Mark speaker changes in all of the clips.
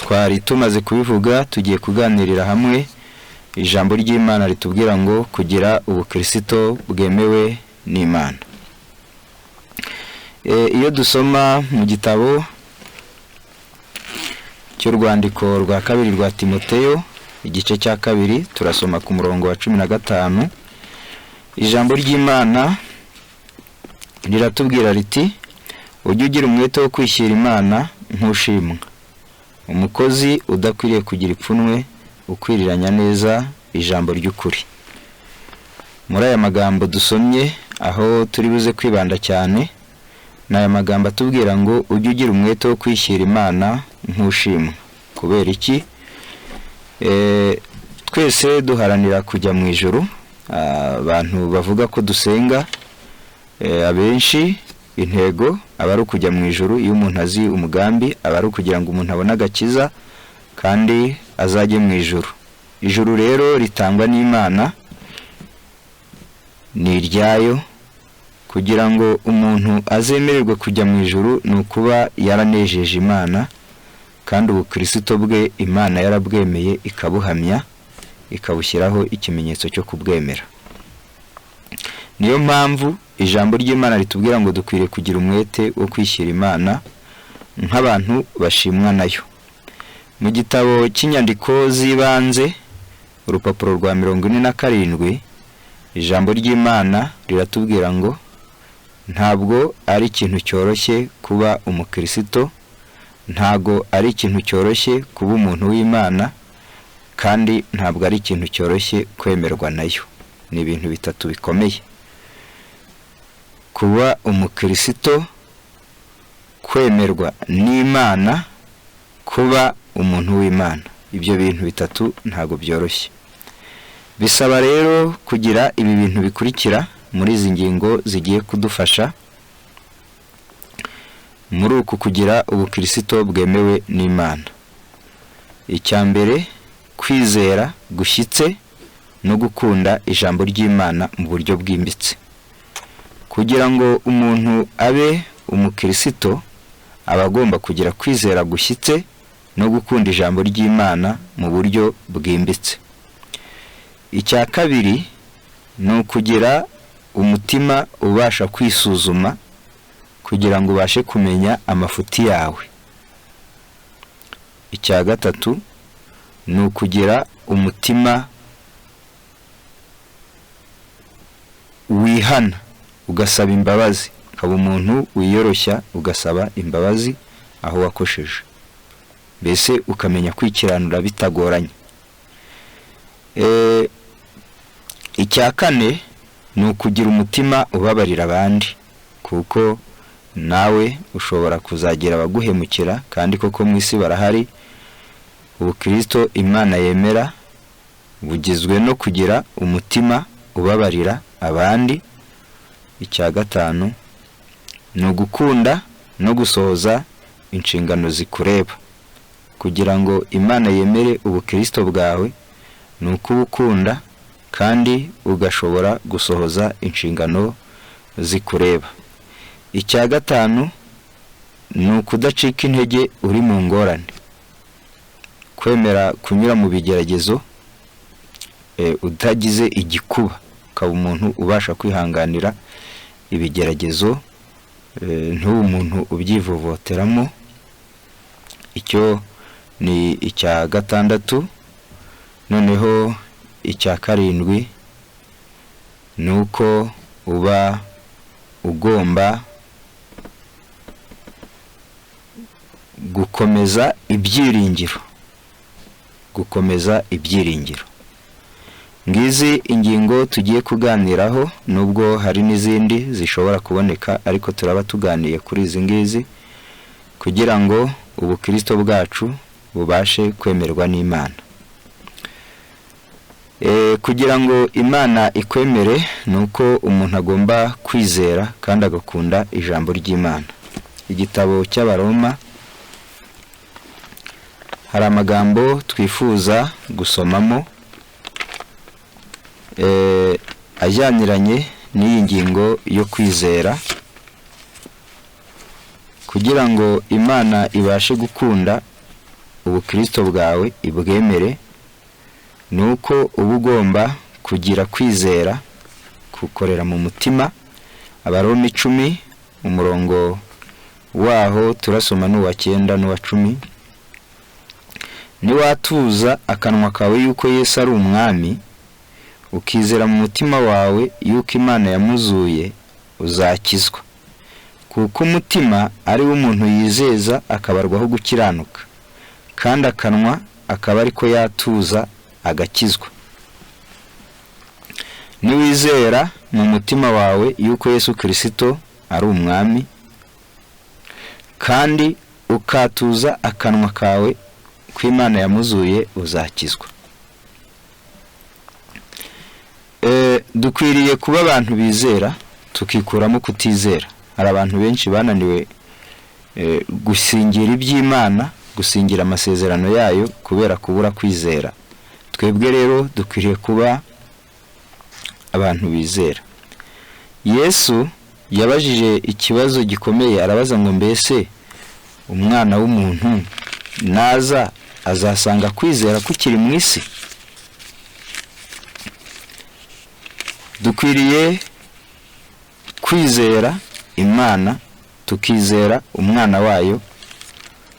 Speaker 1: twari tumaze kubivuga, tugiye kuganirira hamwe ijambo ry'Imana ritubwira ngo kugira ubukristo bwemewe n'Imana. Iyo dusoma mu gitabo cy'urwandiko rwa kabiri rwa Timoteyo igice cya kabiri, turasoma ku murongo wa 15. Ijambo ry'Imana riratubwira riti, ujye ugira umwete wo kwishyira Imana nk'ushimwa, umukozi udakwiriye kugira ipfunwe, ukwiriranya neza ijambo ry'ukuri. Muri aya magambo dusomye, aho turi buze kwibanda cyane, n'aya magambo atubwira ngo ujye ugira umwete wo kwishyira Imana nk'ushimwa. Kubera iki? Twese duharanira kujya mu ijuru. Abantu bavuga ko dusenga, abenshi intego aba ari ukujya mu ijuru. Iyo umuntu azi umugambi, aba ari ukugira ngo umuntu abone agakiza kandi azajye mu ijuru. Ijuru rero ritangwa n'Imana, ni iryayo. Kugira ngo umuntu azemererwe kujya mu ijuru ni ukuba yaranejeje Imana, kandi ubukristo bwe Imana yarabwemeye ikabuhamya, ikabushyiraho ikimenyetso cyo kubwemera. Niyo mpamvu ijambo ry'Imana ritubwira ngo dukwiriye kugira umwete wo kwishyira Imana nk'abantu bashimwa nayo. Mu gitabo cy'inyandiko z'ibanze, urupapuro rwa 47, ijambo ry'Imana riratubwira ngo ntabwo ari ikintu cyoroshye kuba umukristo, ntago ari ikintu cyoroshye kuba umuntu w'Imana, kandi ntabwo ari ikintu cyoroshye kwemerwa nayo. Ni ibintu bitatu bikomeye: kuba umukristo, kwemerwa n'Imana, kuba umuntu w'Imana. Ibyo bintu bitatu ntago byoroshye. Bisaba rero kugira ibi bintu bikurikira muri izi ngingo zigiye kudufasha muri uku kugira ubukristo bwemewe n'Imana. Icya mbere, kwizera gushyitse no gukunda ijambo ry'Imana mu buryo bwimbitse. Kugira ngo umuntu abe umukristo, aba agomba kugira kwizera gushyitse no gukunda ijambo ry'Imana mu buryo bwimbitse. Icya kabiri ni ukugira umutima ubasha kwisuzuma kugira ngo ubashe kumenya amafuti yawe. Icya gatatu ni ukugira umutima wihana, ugasaba imbabazi, ukaba umuntu wiyoroshya, ugasaba imbabazi aho wakosheje, mbese ukamenya kwikiranura bitagoranye. Icya kane ni ukugira umutima ubabarira abandi, kuko nawe ushobora kuzagira abaguhemukira, kandi koko mu isi barahari. Ubukristo Imana yemera bugizwe no kugira umutima ubabarira abandi. Icya gatanu ni ugukunda no gusohoza inshingano zikureba. Kugira ngo Imana yemere ubukristo bwawe, ni ukubukunda kandi ugashobora gusohoza inshingano zikureba. Icya gatanu ni ukudacika intege uri mu ngorane, kwemera kunyura mu bigeragezo utagize igikuba, ukaba umuntu ubasha kwihanganira ibigeragezo, ntube umuntu ubyivovoteramo. Icyo ni icya gatandatu. Noneho icya karindwi ni uko uba ugomba gukomeza ibyiringiro. Gukomeza ibyiringiro. Ngizi ingingo tugiye kuganiraho, nubwo hari n'izindi zishobora kuboneka, ariko turaba tuganiye kuri izi ngizi kugira ngo ubukristo bwacu bubashe kwemerwa n'Imana. Kugira ngo Imana ikwemere, nuko umuntu agomba kwizera kandi agakunda ijambo ry'Imana. Igitabo cy'Abaroma, hari amagambo twifuza gusomamo ajyaniranye n'iyi ngingo yo kwizera, kugira ngo Imana ibashe gukunda ubukristo bwawe ibwemere, nuko uba ugomba kugira kwizera kukorera mu mutima. Abaroma 10 umurongo waho turasoma n'uwa 9 n'uwa 10. Niwatuza akanwa kawe yuko Yesu ari umwami, ukizera mu mutima wawe yuko Imana yamuzuye, uzakizwa. Kuko umutima ari wo umuntu yizeza akabarwaho gukiranuka, kandi akanwa akaba ariko yatuza agakizwa. Niwizera mu mutima wawe yuko Yesu Kristo ari umwami, kandi ukatuza akanwa kawe ko Imana yamuzuye, uzakizwa. Dukwiriye kuba abantu bizera tukikuramo kutizera. Hari abantu benshi bananiwe gusingira iby'Imana, gusingira amasezerano yayo kubera kubura kwizera. Twebwe rero dukwiriye kuba abantu bizera. Yesu yabajije ikibazo gikomeye, arabaza ngo mbese umwana w'umuntu naza azasanga kwizera kukiri mu isi? Dukwiriye kwizera Imana, tukizera umwana wayo,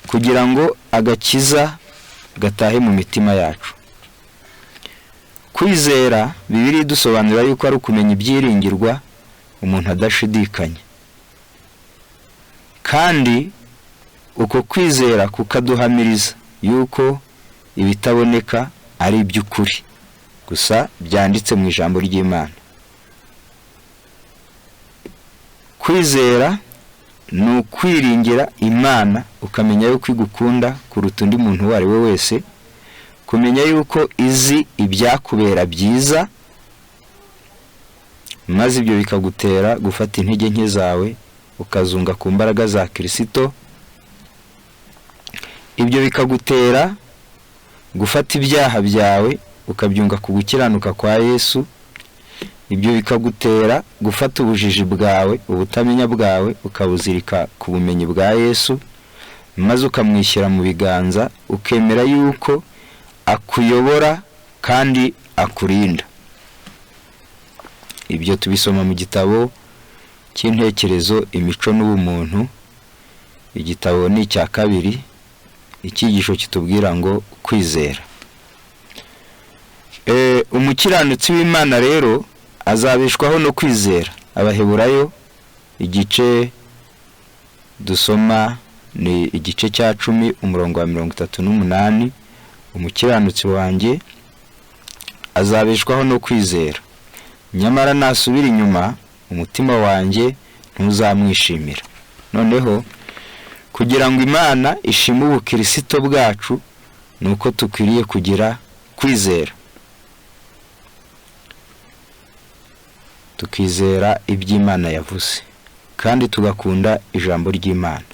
Speaker 1: kugira ngo agakiza gatahe mu mitima yacu. Kwizera Bibiliya dusobanura yuko ari ukumenya ibyiringirwa umuntu adashidikanya, kandi uko kwizera kukaduhamiriza yuko ibitaboneka ari iby'ukuri gusa byanditse mu ijambo ry'Imana. Kwizera ni ukwiringira Imana, ukamenya yuko igukunda kuruta undi muntu uwo ari we wese, kumenya yuko izi ibyakubera byiza, maze ibyo bikagutera gufata intege nke zawe ukazunga ku mbaraga za Kristo. Ibyo bikagutera gufata ibyaha byawe ukabyunga ku gukiranuka kwa Yesu. Ibyo bikagutera gufata ubujiji bwawe, ubutamenya bwawe, ukabuzirika ku bumenyi bwa Yesu, maze ukamwishyira mu biganza, ukemera yuko akuyobora kandi akurinda. Ibyo tubisoma mu gitabo cy'intekerezo, imico n'ubumuntu. Igitabo ni icya 2, icyigisho kitubwira ngo kwizera. Umukiranutsi w'Imana rero azabishwaho no kwizera. Abaheburayo igice dusoma ni igice cya 10 umurongo wa 38. Umukiranutsi wanjye azabishwaho no kwizera, nyamara nasubira inyuma umutima wanjye ntuzamwishimira. Noneho kugira ngo Imana ishime ubukristo bwacu, nuko tukwiriye kugira kwizera, tukizera iby'Imana yavuze, kandi tugakunda ijambo ry'Imana.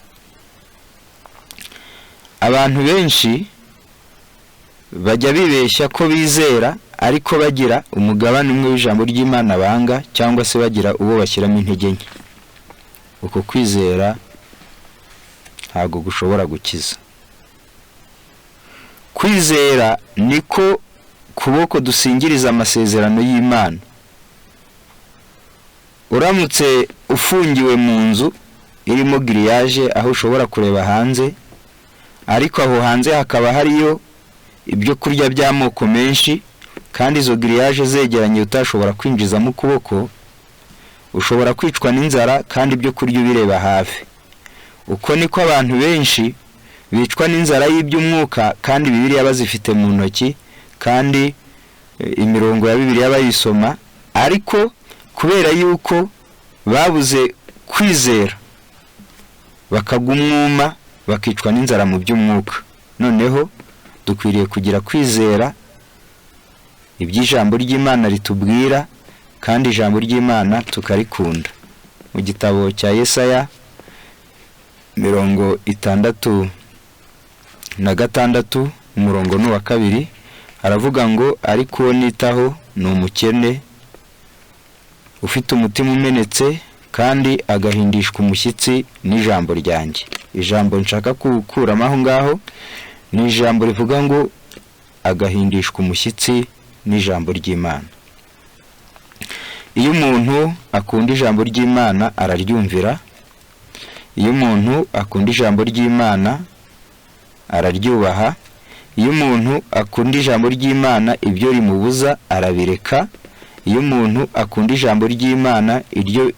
Speaker 1: Abantu benshi bajya bibeshya ko bizera ariko bagira umugabane umwe w'ijambo ry'Imana banga, cyangwa se bagira uwo bashyiramo intege nke. Uko kwizera ntago gushobora gukiza. Kwizera niko kuboko dusingiriza amasezerano y'Imana. Uramutse ufungiwe mu nzu irimo grillage aho ushobora kureba hanze, ariko aho hanze hakaba hariyo ibyo kurya by'amoko menshi, kandi izo grillage zegeranye utashobora kwinjizamo ukuboko, ushobora kwicwa n'inzara kandi ibyo kurya ubireba hafi. Uko niko abantu benshi bicwa n'inzara y'iby'umwuka, kandi Bibiliya bazifite mu ntoki, kandi imirongo ya Bibiliya bayisoma, ariko kubera yuko babuze kwizera bakagumwuma bakicwa n'inzara mu by'umwuka. Noneho dukwiriye kugira kwizera iby'ijambo ry'Imana ritubwira, kandi ijambo ry'Imana tukarikunda. Mu gitabo cya Yesaya 66 umurongo n'uwa 2 haravuga ngo ariko uwo nitaho ni umukene ufite umutima umenetse, kandi agahindishwa umushyitsi n'ijambo ryanjye. Ijambo nshaka kukuramo aho ngaho ni ijambo rivuga ngo agahindishwa umushyitsi n'ijambo ry'Imana. Iyo umuntu akunda ijambo ry'Imana araryumvira, iyo umuntu akunda ijambo ry'Imana araryubaha, iyo umuntu akunda ijambo ry'Imana ibyo rimubuza arabireka, iyo umuntu akunda ijambo ry'Imana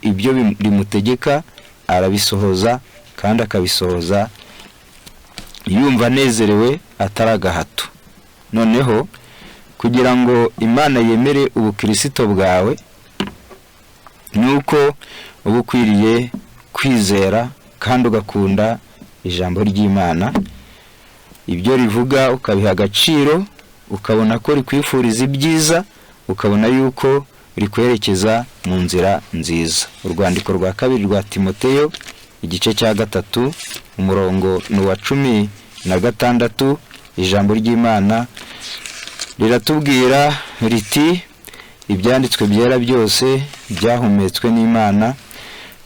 Speaker 1: ibyo rimutegeka arabisohoza kandi akabisohoza yumva anezerewe ataragahato. Noneho kugira ngo Imana yemere ubukristo bwawe nuko uba ukwiriye kwizera kandi ugakunda ijambo ry'Imana, ibyo rivuga ukabiha agaciro, ukabona ko rikwifuriza ibyiza, ukabona yuko rikwerekeza mu nzira nziza. Urwandiko rwa kabiri rwa Timoteyo igice cya 3 umurongo wa 16, ijambo ry'Imana riratubwira riti ibyanditswe byera byose byahumetswe n'Imana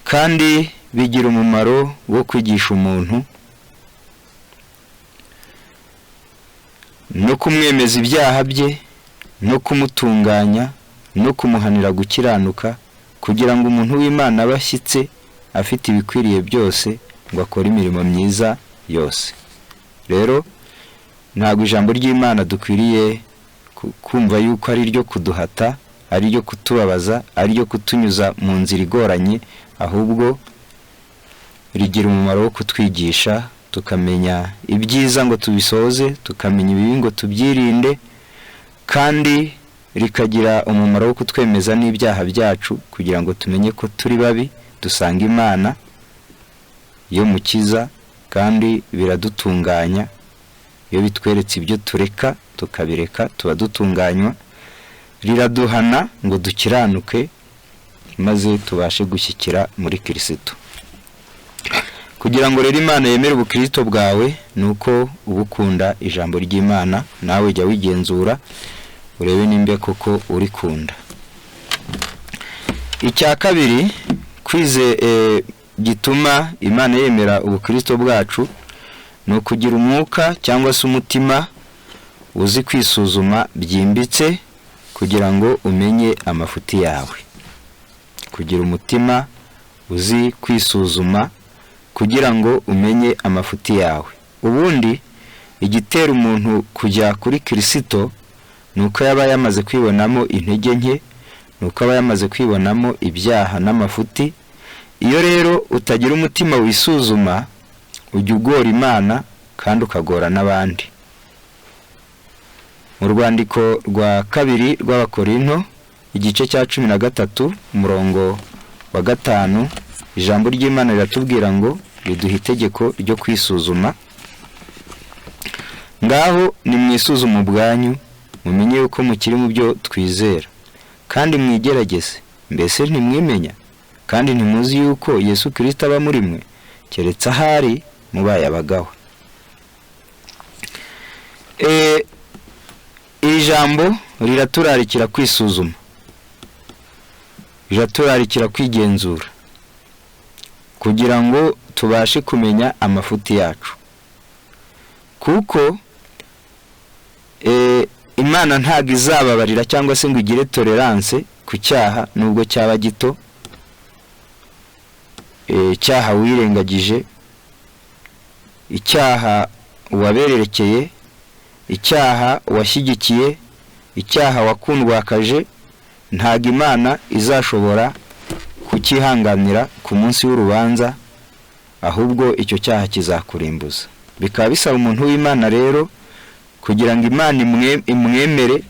Speaker 1: kandi bigira umumaro wo kwigisha umuntu no kumwemeza ibyaha bye no kumutunganya no kumuhanira gukiranuka, kugira ngo umuntu w'Imana abashyitse afite ibikwiriye byose ngo akore imirimo myiza yose. Rero ntabwo ijambo ry'Imana dukwiriye kumva yuko ari ryo kuduhata, ari ryo kutubabaza, ari ryo kutunyuza mu nzira igoranye, ahubwo rigira umumaro wo kutwigisha tukamenya ibyiza ngo tubisohoze, tukamenya ibibi ngo tubyirinde, kandi rikagira umumaro wo kutwemeza n'ibyaha byacu kugira ngo tumenye ko turi babi, dusanga Imana yo mukiza, kandi biradutunganya. Iyo bitweretse ibyo tureka tukabireka tuba dutunganywa, riraduhana ngo dukiranuke maze tubashe gushyikira muri Kristo. Kugira ngo rero Imana yemere ubukristo bwawe nuko ubukunda ijambo ry'Imana, nawe jya wigenzura urebe nimba koko urikunda. Icya kabiri gituma Imana yemera ubukristo bwacu ni ukugira umwuka cyangwa se umutima uzi kwisuzuma byimbitse kugira ngo umenye amafuti yawe. Kugira umutima uzi kwisuzuma kugira ngo umenye amafuti yawe. Ubundi igitera umuntu kujya kuri Kristo nuko yaba yamaze kwibonamo intege nke, nuko aba yamaze kwibonamo ibyaha n'amafuti. Iyo rero utagira umutima wisuzuma ujya ugora Imana kandi ukagora n'abandi. Mu rwandiko rwa kabiri rw'Abakorinto igice cya 13 umurongo wa 5, ijambo ry'Imana riratubwira ngo riduha itegeko ryo kwisuzuma. Ngaho nimwisuzuma ubwanyu mumenye yuko mukiri mu byo twizera, kandi mwigerageze, mbese ntimwimenya kandi ntimuzi yuko Yesu Kristo aba muri mwe, keretse ahari mubaye abagaho. Iri jambo riraturarikira kwisuzuma, riraturarikira kwigenzura kugira ngo tubashe kumenya amafuti yacu, kuko Imana ntabwo izababarira cyangwa se ngo igire tolerance ku cyaha nubwo cyaba gito, icyaha wirengagije, icyaha wabererekeye, icyaha washyigikiye, icyaha wakundwakaje. Ntabwo Imana izashobora kukihanganira ku munsi w'urubanza, ahubwo icyo cyaha kizakurimbuza. Bikaba bisaba umuntu w'Imana rero kugira ngo Imana imwemere,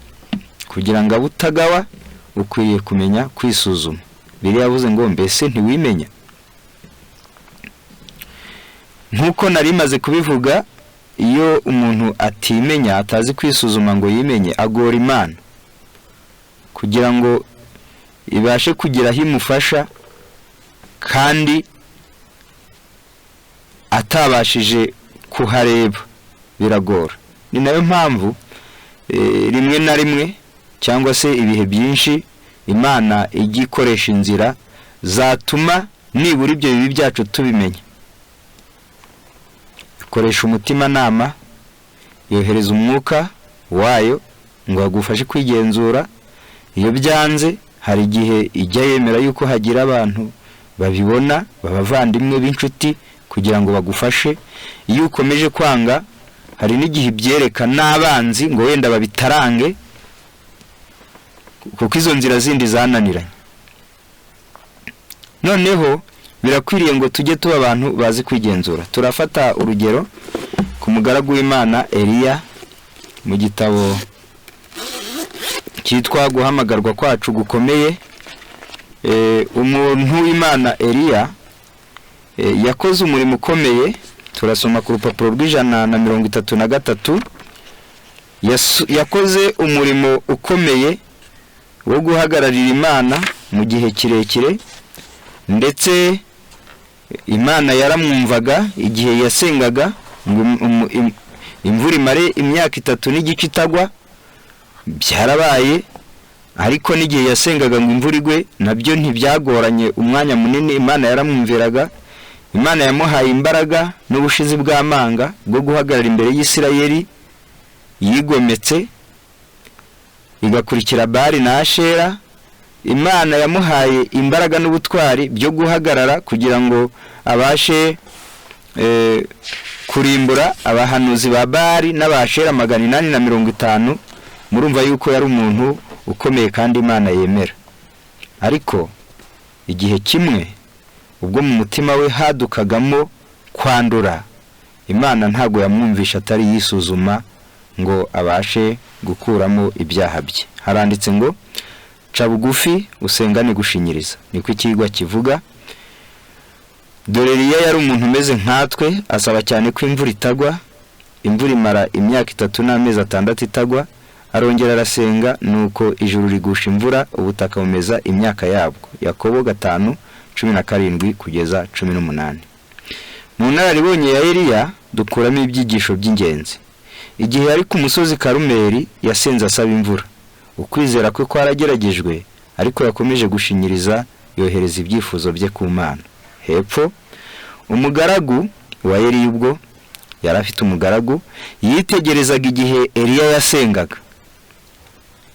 Speaker 1: kugira ngo abutagawa, ukwiriye kumenya kwisuzuma. Bibiliya yavuze ngo mbese ntiwimenya. Nkuko nari maze kubivuga, iyo umuntu atimenya, atazi kwisuzuma ngo yimenye, agora Imana kugira ngo ibashe kugira aho imufasha kandi atabashije kuhareba, biragora. Ni nayo mpamvu rimwe na rimwe cyangwa se ibihe byinshi Imana ijya ikoresha inzira zatuma nibura ibyo bibi byacu tubimenya. Ikoresha umutima nama, yohereza umwuka wayo ngo agufashe kwigenzura. Iyo byanze hari igihe ijya yemera yuko hagira abantu babibona, babavandimwe b'inshuti, kugira ngo bagufashe. Iyo ukomeje kwanga hari n'igihe byereka n'abanzi ngo wenda babitarange, kuko izo nzira zindi zananiranye. Noneho birakwiriye ngo tujye tuba abantu bazi kwigenzura. Turafata urugero ku mugaragu w'Imana Eliya mu gitabo cyitwa guhamagarwa kwacu gukomeye. Umuntu w'Imana Eliya yakoze umurimo ukomeye. Turasoma ku rupapuro rw'133. Yakoze umurimo ukomeye wo guhagararira Imana mu gihe kirekire, ndetse Imana yaramwumvaga igihe yasengaga ngo imvura imare imyaka 3 n'igice itagwa. Byarabaye, ariko n'igihe yasengaga ngo imvura igwe nabyo ntibyagoranye umwanya munini. Imana yaramwumviraga. Imana yamuhaye imbaraga n'ubushizi bw'amanga bwo guhagarara imbere y'Isirayeli yigometse igakurikira Bali na Ashera. Imana yamuhaye imbaraga n'ubutwari byo guhagarara kugira ngo abashe kurimbura abahanuzi ba Bali n'abashera 850. Murumva yuko yari umuntu ukomeye kandi Imana yemera. Ariko igihe kimwe ubwo mu mutima we hadukagamo kwandura, Imana ntago yamwumvisha atari yisuzuma ngo abashe gukuramo ibyaha bye. Haranditse ngo ca bugufi usengane gushinyiriza, niko ikigwa kivuga. Dore Eliya yari umuntu umeze nkatwe, asaba cyane ko imvura itagwa. Imvura imara imyaka 3 n'amezi 6 itagwa. Arongera arasenga, nuko ijuru rigusha imvura, ubutaka bumeza imyaka yabwo. Yakobo 5:17 kugeza 18. Mu nararibonye ya Eliya dukuramo ibyigisho by'ingenzi. Igihe yari ku musozi Karumeli yasenze asaba imvura. Ukwizera kwe kwarageragejwe, ariko yakomeje gushinyiriza, yohereza ibyifuzo bye ku Mana. Hepfo umugaragu wa Eliya, ubwo yari afite umugaragu, yitegerezaga igihe Eliya yasengaga.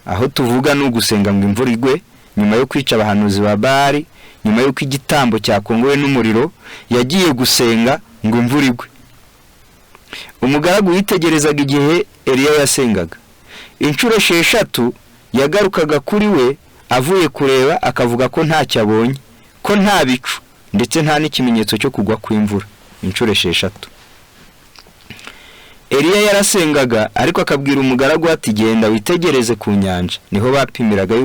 Speaker 1: Aho tuvuga no gusenga ngo imvura igwe, nyuma yo kwica abahanuzi ba Bali, nyuma yo igitambo cyakongowe n'umuriro, yagiye gusenga ngo imvura igwe. Umugaragu yitegerezaga igihe Eliya yasengaga. Inshuro 6 yagarukaga kuri we avuye kureba, akavuga ko nta cyabonye, ko nta bicu, ndetse nta n'ikimenyetso cyo kugwa kw'imvura. Inshuro 6 Eliya yarasengaga, ariko akabwira umugaragu ati genda witegereze ku nyanja. Niho bapimiraga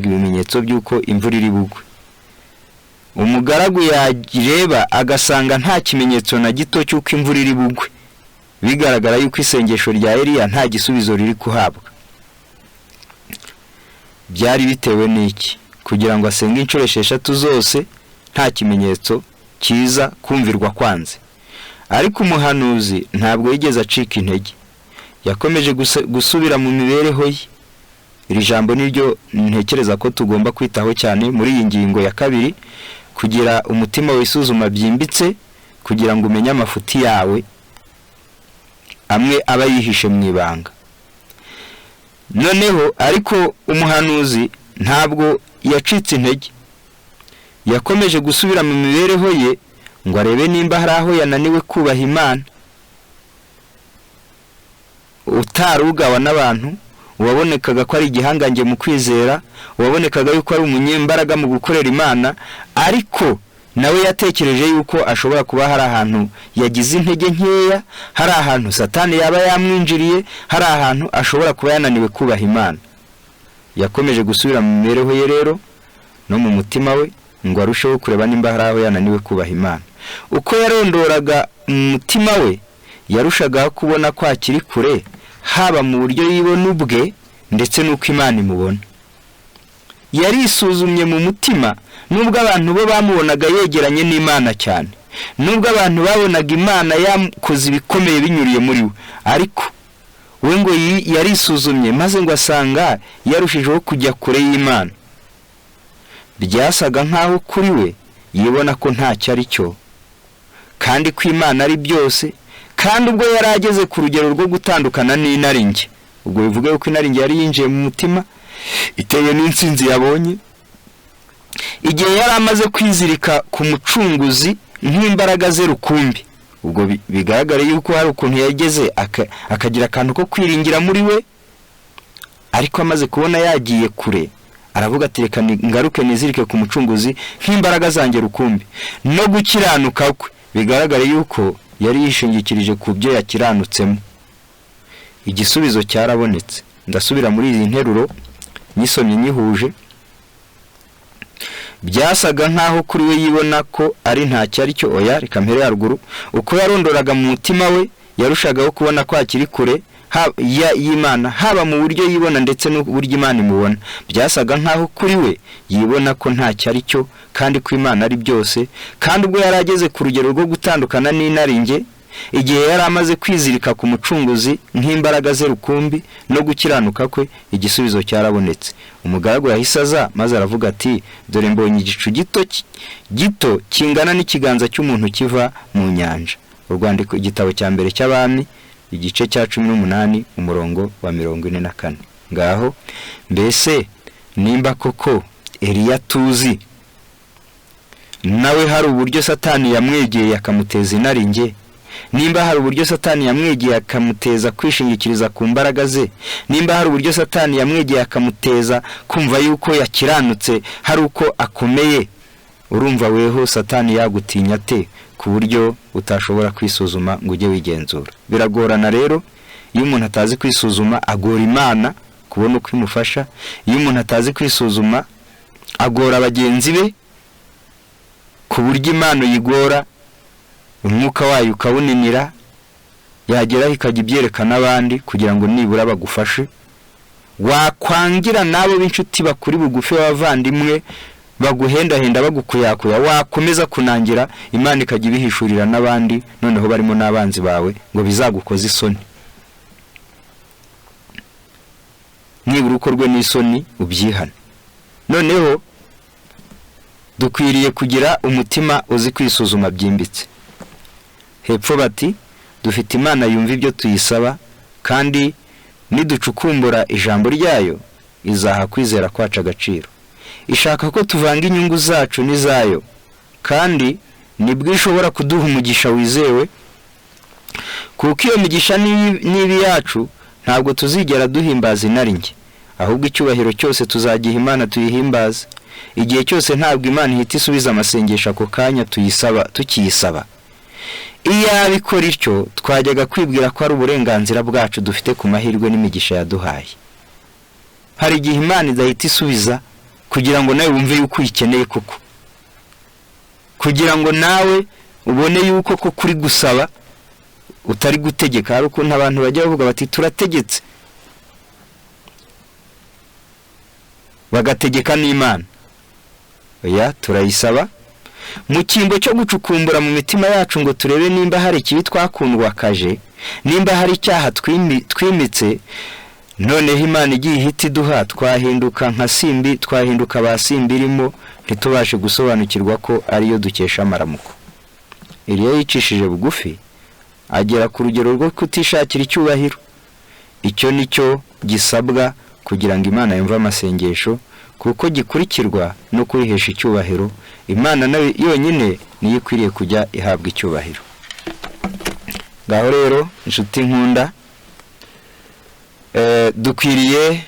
Speaker 1: ibimenyetso by'uko imvura iri bugwe. Umugaragu yagireba agasanga nta kimenyetso na gito cy'uko imvura iri bugwe. Bigaragara yuko isengesho rya Eliya nta gisubizo riri kuhabwa. Byari bitewe n'iki? Kugira ngo asenge inshuro 6 zose nta kimenyetso kiza kumvirwa kwanze. Ariko umuhanuzi ntabwo yigeze acika intege. Yakomeje gusubira mu mibereho ye. Iri jambo niryo ntekereza ko tugomba kwitaho cyane muri iyi ngingo ya 2, kugira umutima wisuzuma byimbitse, kugira ngo umenye amafuti yawe amwe aba yihishe mu ibanga. Noneho ariko umuhanuzi ntabwo yacitse intege. Yakomeje gusubira mu mibereho ye ngo arebe nimba hari aho yananiwe kubaha Imana. Utarugawa n'abantu, wabonekaga ko ari igihangange mu kwizera, wabonekaga yuko ari umunyembaraga mu gukorera Imana, ariko nawe yatekereje yuko ashobora kuba hari ahantu yagize intege nkeya, hari ahantu Satani yaba yamwinjiriye, hari ahantu ashobora kuba yananiwe kubaha Imana. Yakomeje gusubira mu mibereho ye rero no mu mutima we ngo arusheho kureba nimba hari aho yananiwe kubaha Imana. Uko yarondoraga mu mutima we, yarushaga kubona ko akiri kure, haba mu buryo yibona ubwe ndetse n'uko Imana imubona. Yarisuzumye mu mutima, nubwo abantu bo bamubonaga yegeranye n'Imana cyane, nubwo abantu babonaga Imana yakoze ibikomeye binyuriye muri we, ariko we ngo yarisuzumye maze ngo asanga yarushijeho kujya kure y'Imana. Byasaga nkaho kuri we yibona ko ntacyo ari cyo, kandi ko Imana ari byose, kandi ubwo yari ageze ku rugero rwo gutandukana n'inaringe, ubwo bivuga yuko inaringe yari yinjiye mu mutima itewe n'intsinzi yabonye, igihe yari amaze kwizirika ku mucunguzi nk'imbaraga ze rukumbi, ubwo bigaragara yuko hari ukuntu yageze akagira akantu ko kwiringira muri we, ariko amaze kubona yagiye kure aravuga ati reka ngaruke nizirike ku mucunguzi nk'imbaraga zanjye rukumbi, no gukiranuka kwe bigaragara yuko yari yishingikirije ku byo yakiranutsemo. Igisubizo cyarabonetse. Ndasubira muri izi nteruro nyisomye nyihuje. Byasaga nkaho kuri we yibona ko ari ntacyo ari cyo, oya reka mpere haruguru, uko yarondoraga mu mutima we yarushagaho kubona ko akiri kure y'Imana, haba mu buryo yibona ndetse n'uburyo Imana imubona. Byasaga nkaho kuri we yibona ko ntacyo ari cyo kandi ko Imana ari byose, kandi ubwo yari ageze ku rugero rwo gutandukana n'inaringe, igihe yari amaze kwizirika ku mucunguzi nk'imbaraga ze rukumbi no gukiranuka kwe, igisubizo cyarabonetse. Umugaragu yahise aza maze aravuga ati dore mbonye igicu gito kingana n'ikiganza cy'umuntu kiva mu nyanja. Urwandiko igitabo cya mbere cy'Abami igice cya 18 umurongo wa 44. Ngaho mbese nimba koko Eliya tuzi nawe hari uburyo Satani yamwegeye akamuteza inaringe, nimba hari uburyo Satani yamwegeye akamuteza kwishingikiriza ku mbaraga ze, nimba hari uburyo Satani yamwegeye akamuteza kumva yuko yakiranutse hari uko akomeye, urumva weho Satani yagutinya te ku buryo utashobora kwisuzuma ngo ujye wigenzura. Biragorana rero iyo umuntu atazi kwisuzuma agora Imana kubona uko imufasha, iyo umuntu atazi kwisuzuma agora abagenzi be ku buryo Imana yigora umwuka wayo ukawuninira, yageraho ikajya ibyerekana abandi kugira ngo nibura bagufashe. Wakwangira nabo b'inshuti bakuri bugufi b'abavandimwe baguhendahenda bagukuyakuya, wakomeza kunangira Imana ikajya ibihishurira n'abandi, noneho barimo n'abanzi bawe ngo bizagukoza isoni. Nibura ukorwe n'isoni ubyihane. Noneho dukwiriye kugira umutima uzi kwisuzuma byimbitse. Hepfo bati dufite Imana yumva ibyo tuyisaba, kandi niducukumbura ijambo ryayo izaha kwizera kwacu agaciro. Ishaka ko tuvanga inyungu zacu n'izayo, kandi nibwo ishobora kuduha umugisha wizewe, kuko iyo migisha nibi yacu ntabwo tuzigera duhimbaza inaringe, ahubwo icyubahiro cyose tuzagiha Imana tuyihimbaza. Igihe cyose ntabwo Imana ihita isubiza amasengesho ako kanya tukiyisaba. Iyo abikora ityo twajyaga kwibwira ko ari uburenganzira bwacu dufite ku mahirwe n'imigisha yaduhaye. Hari igihe Imana idahita isubiza kugira ngo nawe wumve yuko uyikeneye koko, kugira ngo nawe ubone yuko ko kuri gusaba utari gutegeka. Hari ukuntu abantu bajya bavuga bati turategetse, bagategeka n'Imana. Oya, turayisaba mu cyimbo cyo gucukumbura mu mitima yacu ngo turebe nimba hari ikibi twakundwakaje, nimba hari icyaha twimitse. Noneho Imana igiye ihita iduha twahinduka nka simbi, twahinduka basimbi irimo, ntitubashe gusobanukirwa ko ariyo dukesha amaramuko. Eliya yicishije bugufi agera ku rugero rwo kutishakira icyubahiro. Icyo nicyo gisabwa kugira ngo Imana yumve amasengesho, kuko gikurikirwa no kwihesha icyubahiro. Imana nawe yonyine niyo ikwiriye kujya ihabwa icyubahiro. Ngaho rero inshuti nkunda, dukwiriye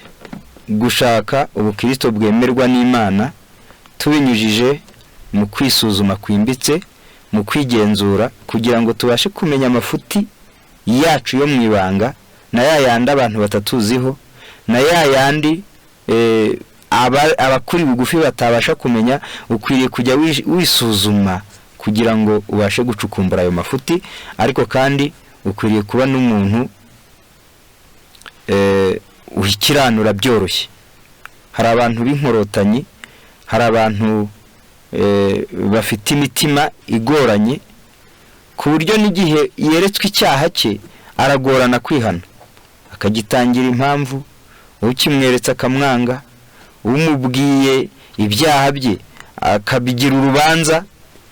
Speaker 1: gushaka ubukristo bwemerwa n'Imana tubinyujije mu kwisuzuma kwimbitse, mu kwigenzura, kugira ngo tubashe kumenya amafuti yacu yo mu ibanga, na yandi abantu batatuziho, na yandi abakuri bugufi batabasha kumenya. Ukwiriye kujya wisuzuma kugira ngo ubashe gucukumbura ayo mafuti, ariko kandi ukwiriye kuba n'umuntu uhikiranura byoroshye. Hari abantu b'inkorotanyi, hari abantu bafite imitima igoranye, ku buryo n'igihe yeretswe icyaha cye aragorana kwihana, akagitangira impamvu, ukimweretse akamwanga, umubwiye ibyaha bye akabigira urubanza,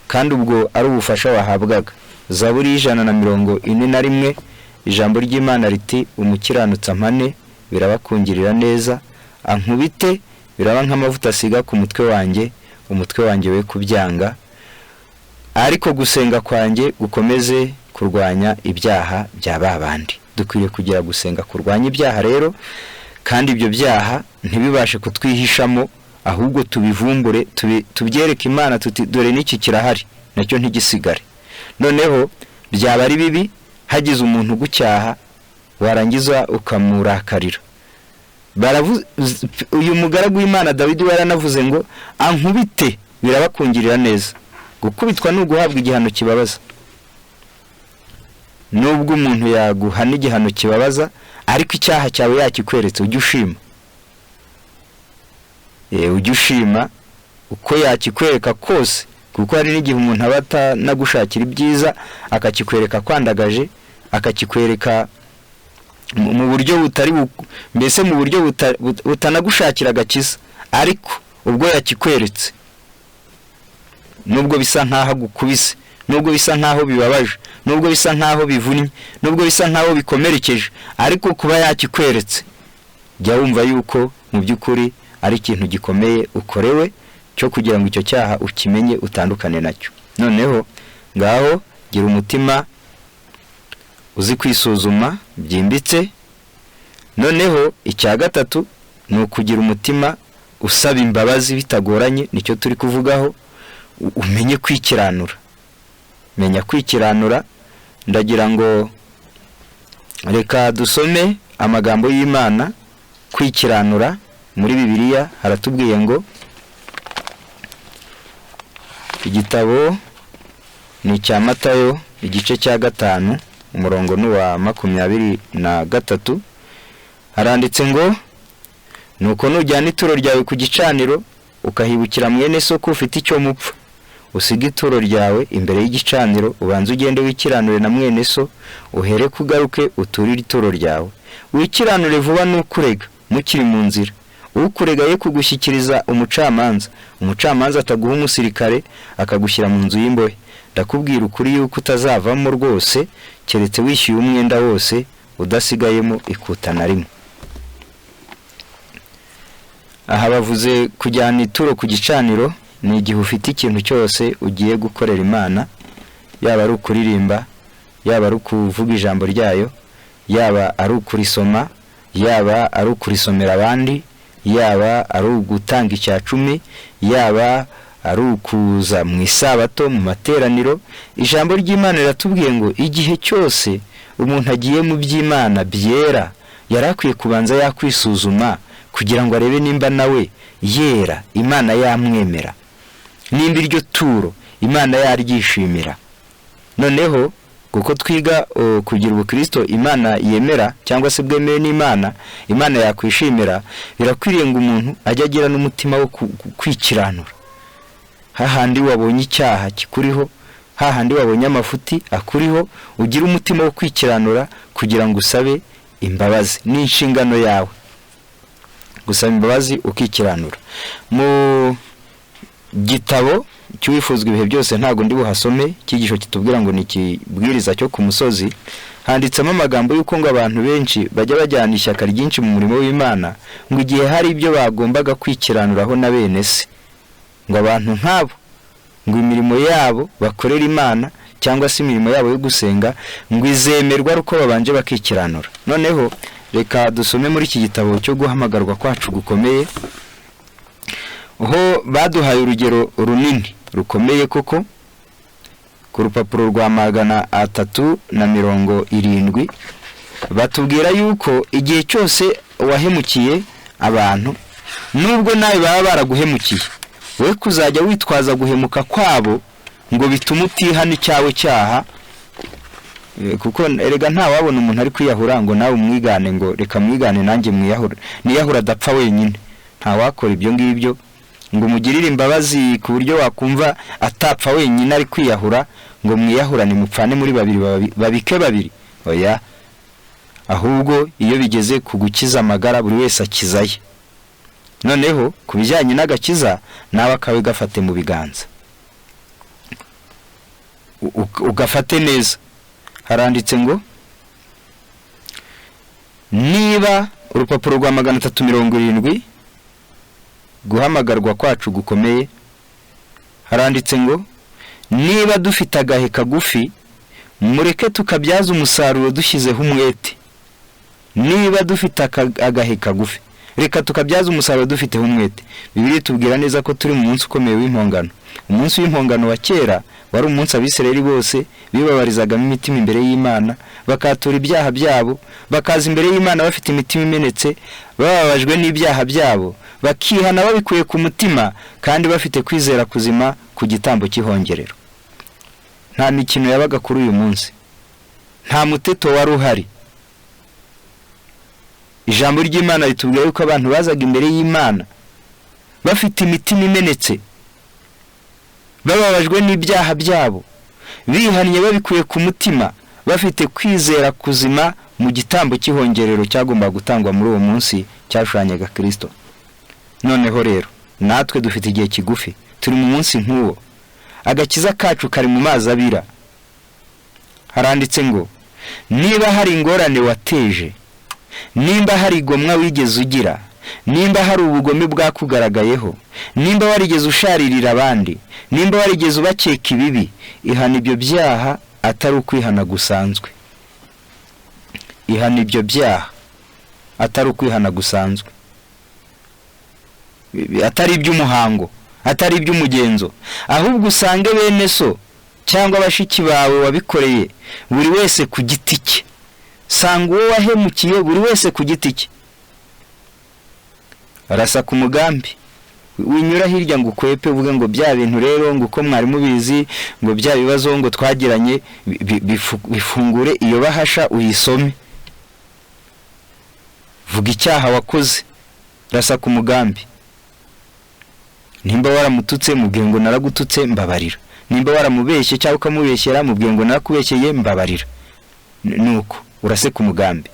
Speaker 1: kandi ubwo ari ubufasha wahabwaga. Zaburi 141 ijambo ry'Imana riti umukiranutsi ampane birabakungirira neza, ankubite biraba nk'amavuta asiga ku mutwe wanjye we kubyanga, ariko gusenga kwanjye gukomeze kurwanya ibyaha bya babandi. Dukwiriye kugira gusenga kurwanya ibyaha rero, kandi ibyo byaha ntibibashe kutwihishamo, ahubwo tubivumbure, tubyereke Imana tuti dore n'iki kirahari nacyo ntigisigare. Noneho byaba ari bibi hagize umuntu gucyaha warangiza ukamurakarira. Uyu mugaragu w'Imana Dawidi waranavuze ngo ankubite birabakungirira neza. Gukubitwa no guhabwa igihano kibabaza. Nubwo umuntu yaguhana igihano kibabaza, ariko icyaha cyawe yakikweretse ujye ushima. Ujye ushima uko yakikwereka kose, kuko hari n'igihe umuntu aba atanagushakira ibyiza akakikwereka kwandagaje, akakikwereka mu buryo butari mbese mu buryo butanagushakira agakiza, ariko ubwo yakikweretse, nubwo bisa nkaho agukubise, nubwo bisa nkaho bibabaje, nubwo bisa nkaho bivunnye, nubwo bisa nkaho bikomerekeje, ariko kuba yakikweretse, jya wumva yuko mu by'ukuri ari ikintu gikomeye ukorewe cyo kugira ngo icyo cyaha ukimenye utandukane nacyo. Noneho ngaho gira umutima uzi kwisuzuma byimbitse. Noneho icya gatatu ni ukugira umutima usaba imbabazi bitagoranye, nicyo turi kuvugaho. Umenye kwikiranura, menya kwikiranura. Ndagira ngo reka dusome amagambo y'Imana. Kwikiranura muri Bibiliya haratubwiye ngo, igitabo ni cya Matayo igice cya 5 umurongo n'uwa 23, haranditse ngo nuko nujyana ituro ryawe ku gicaniro ukahibukira mwene so ko ufite icyo mupfa, usiga ituro ryawe imbere y'igicaniro, ubanze ugende wikiranure na mwene so, uhere kugaruke uturire ituro ryawe. Wikiranure vuba n'ukurega mukiri mu nzira, ukurega ye kugushyikiriza umucamanza ataguha umusirikare akagushyira mu nzu y'imbohe. Ndakubwira ukuri yuko utazavamo rwose keretse wishyuye umwenda wose udasigayemo ikuta na rimwe. Aha bavuze kujyana ituro ku gicaniro ni igihe ufite ikintu cyose ugiye gukorera Imana, yaba ari ukuririmba, yaba ari ukuvuga ijambo ryayo, yaba ari ukurisoma, yaba ari ukurisomera abandi, yaba ari ugutanga icya 10, yaba ari ukuza mu isabato mu materaniro. Ijambo ry'Imana riratubwiye ngo igihe cyose umuntu agiye mu by'Imana byera, yarakwiye kubanza yakwisuzuma kugira ngo arebe nimba nawe yera, Imana yamwemera, nimba iryo turo Imana yaryishimira. Noneho kuko twiga kugira ubukristo Imana yemera cyangwa se bwemewe n'Imana, Imana yakwishimira, birakwiriye ngo umuntu ajye agira n'umutima wo kwikiranura. Hahandi wabonye icyaha kikuriho, hahandi wabonye amafuti akuriho, ugira umutima wo kwikiranura kugira ngo usabe imbabazi. Ni inshingano yawe gusaba imbabazi ukikiranura. Mu gitabo cy'uwifuzwa ibihe byose ntago ndi buhasome, cyigisho kitubwira ngo ni kibwiriza cyo ku musozi, handitsemo amagambo yuko ngo abantu benshi bajya bajyana ishyaka ryinshi mu murimo w'Imana, ngo igihe hari ibyo bagombaga kwikiranuraho na bene se, ngo abantu nk'abo ngo imirimo yabo bakorera Imana cyangwa se imirimo yabo yo gusenga ngo izemerwa uko babanje bakikiranura. Noneho reka dusome muri iki gitabo cyo guhamagarwa kwacu gukomeye, ho baduhaye urugero runini rukomeye koko ku rupapuro rwa 370, batubwira yuko igihe cyose wahemukiye abantu, nubwo nawe baba baraguhemukiye, we kuzajya witwaza guhemuka kwabo ngo bituma utihana icyawe cyaha. Kuko erega nta wabona umuntu ari kwiyahura ngo nawe umwigane, ngo reka mwigane nanjye mwiyahura, niyahura adapfa wenyine. Nta wakora ibyo ngibyo ngo mugirire imbabazi ku buryo wakumva atapfa wenyine ari kwiyahura, ngo mwiyahurane mupfane muri babike babiri. Oya, ahubwo iyo bigeze ku gukiza amagara buri wese akizaye. Noneho kubijyanye n'agakiza nawe akawe gafate mu biganza. ugafate neza. Haranditse ngo niba urupapuro rwa 370 guhamagarwa kwacu gukomeye, haranditse ngo niba dufite agahe kagufi mureke tukabyaza umusaruro dushyizeho umwete. Niba dufite agahe kagufi reka tukabyaza umusaruro dufiteho umwete. Bibiliya tubwira neza ko turi mu munsi ukomeye w'impongano. Umunsi w'impongano wa kera wari umunsi Abisirayeli bose bibabarizagamo imitima imbere y'Imana, bakatura ibyaha byabo, bakaza imbere y'Imana bafite imitima imenetse, bababajwe n'ibyaha byabo, bakihana babikuye ku mutima kandi bafite kwizera kuzima ku gitambo cy'ihongerero. Nta mikino yabaga kuri uyu munsi, nta muteto wari uhari. Ijambo ry'Imana ritubwira yuko abantu bazaga imbere y'Imana bafite imitima imenetse, bababajwe n'ibyaha byabo, bihannye babikuye ku mutima, bafite kwizera kuzima mu gitambo cy'ihongerero cyagomba gutangwa muri uwo munsi cyashushanyaga Kristo. Noneho rero natwe dufite igihe kigufi, turi mu munsi nk'uwo, agakiza kacu kari mu mazi abira. Haranditse ngo niba hari ingorane wateje, nimba hari igomwa wigeze ugira, nimba hari ubugome bwakugaragayeho, nimba warigeze usharirira abandi, nimba warigeze ubakeka ibibi, ihana ibyo byaha atari ukwihana gusanzwe. Ihana ibyo byaha atari ukwihana gusanzwe, atari iby'umuhango, atari iby'umugenzo, ahubwo usange bene so cyangwa abashiki bawe wabikoreye buri wese ku giti cye. Sanga uwo wahemukiye buri wese ku giti cye. Arasa ku mugambi, winyura hirya ngo ukwepe uvuge ngo bya bintu rero ngo uko mwari mubizi ngo bya bibazo ngo twagiranye bifungure iyo bahasha uyisome. Vuga icyaha wakoze, rasa ku mugambi. Nimba waramututse mubwiye ngo naragututse mbabarira, nimba waramubeshye cyangwa ukamubeshyera mubwiye ngo narakubeshyeye mbabarira. Nuko urase ku mugambi.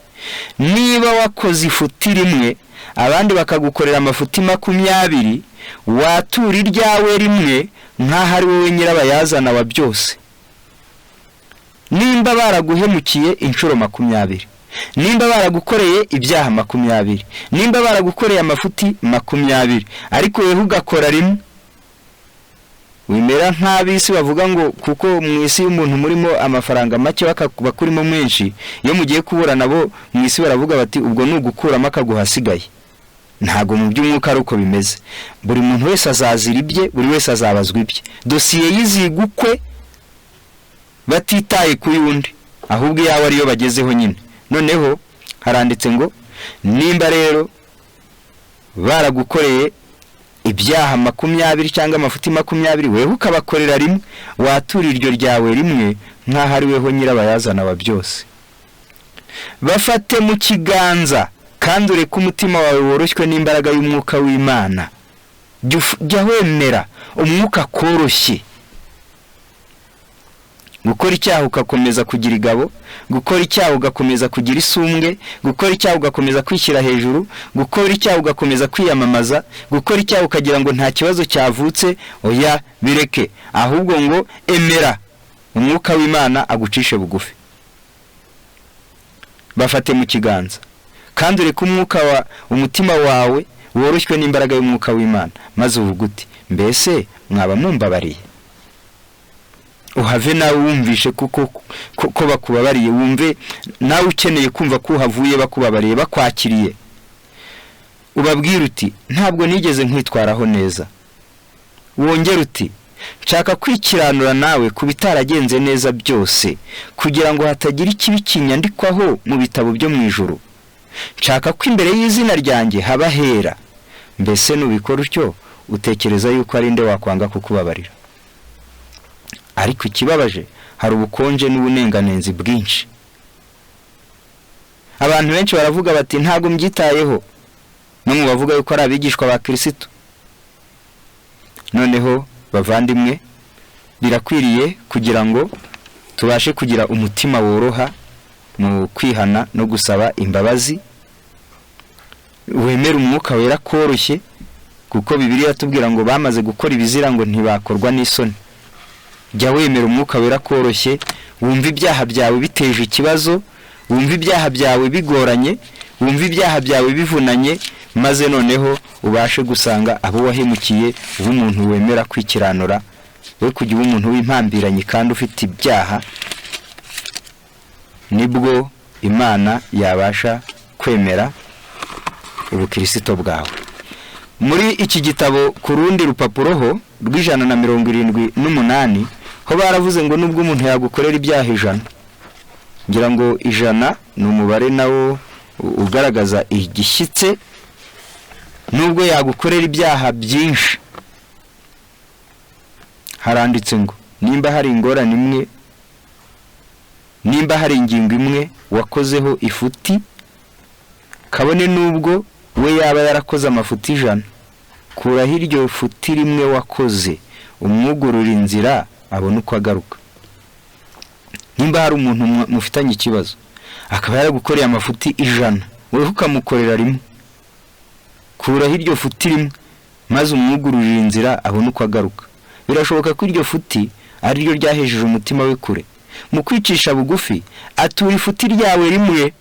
Speaker 1: Niba wakoze ifuti rimwe abandi bakagukorera amafuti 20, watura iryawe rimwe nk'aho ari wowe nyirabayazana wa byose. Nimba baraguhemukiye inshuro 20, nimba baragukoreye ibyaha 20, nimba baragukoreye amafuti 20, ariko wewe ugakora rimwe, wimera nk'abisi bavuga ngo kuko mu isi y'umuntu murimo amafaranga make bakakurimo menshi, iyo mugiye kubura nabo mu isi baravuga bati ubwo nugukuramo akaguhasigaye. Ntago mu by'umwuka ari uko bimeze. Buri muntu wese azazira ibye, buri wese azabazwa ibye. Dosiye yizigukwe batitaye ku yundi, ahubwo yawe ariyo bagezeho nyine. Noneho haranditse ngo nimba rero baragukoreye ibyaha 20 cyangwa amafuti 20, wewe ukabakorera rimwe, watura iryo ryawe rimwe nk'aho ari weho nyirabayazana wa byose. Bafate mu kiganza kandi ureke umutima wawe woroshywe n'imbaraga y'umwuka w'Imana. Jya wemera umwuka koroshye. Gukora icyaha ugakomeza kugira igabo, gukora icyaha ugakomeza kugira isumbwe, gukora icyaha ugakomeza kwishyira hejuru, gukora icyaha ugakomeza kwiyamamaza, gukora icyaha ukagira ngo nta kibazo cyavutse, oya bireke. Ahubwo ngo emera umwuka w'Imana agucishe bugufi. Bafate mu kiganza kandi ureke umutima wawe woroshywe n'imbaraga y'umwuka w'Imana, maze uvuga uti mbese mwaba mumbabariye. Uhave nawe wumvishe ko bakubabariye, wumve nawe ukeneye kumva ko uhavuye bakubabariye bakwakiriye. Ubabwira uti ntabwo nigeze nkwitwaraho neza. Wongera uti nshaka kwikiranura nawe ku bitaragenze neza byose, kugira ngo hatagira ikibi kinyandikwaho mu bitabo byo mu ijuru. Nshaka ko imbere y'izina ryanjye haba hera. Mbese nubikora utyo utekereza yuko ari nde wakwanga kukubabarira? Ariko ikibabaje hari ubukonje n'ubunenganenzi bwinshi. Abantu benshi baravuga bati ntago mbyitayeho, no mu bavuga yuko ari abigishwa ba Kristo. Noneho bavandimwe, birakwiriye kugira ngo tubashe kugira umutima woroha mu kwihana no gusaba imbabazi. Wemera umwuka wera koroshye, kuko Bibiliya tubwira ngo bamaze gukora ibizira ngo ntibakorwa n'isoni. jya wemera umwuka wera koroshye, wumva ibyaha byawe biteje ikibazo, wumva ibyaha byawe bigoranye, wumva ibyaha byawe bivunanye, maze noneho ubashe gusanga abo wahemukiye uba umuntu wemera kwikiranura, we kujya uba umuntu w'impambiranye kandi ufite ibyaha, nibwo Imana yabasha kwemera ubukristo bwawe. Muri iki gitabo ku rundi rupapuro ho rw'178 ho baravuze ngo nubwo umuntu yagukorera ibyaha 100, ngira ngo 100 ni umubare nawo ugaragaza igishyitse, nubwo yagukorera ibyaha byinshi, haranditse ngo nimba hari ingorane imwe, nimba hari ingingo imwe wakozeho ifuti, kabone nubwo we yaba yarakoze amafuti 100, kuraho iryo futi rimwe wakoze, umwugurura inzira abone uko agaruka. Nimba hari umuntu mufitanye ikibazo akaba yaragukoreye amafuti 100, we ukamukorera rimwe, kuraho iryo futi rimwe maze umwugururira inzira abone uko agaruka. Birashoboka ko iryo futi ari ryo ryahejeje umutima we kure. Mu kwicisha bugufi atura ifuti ryawe rimwe.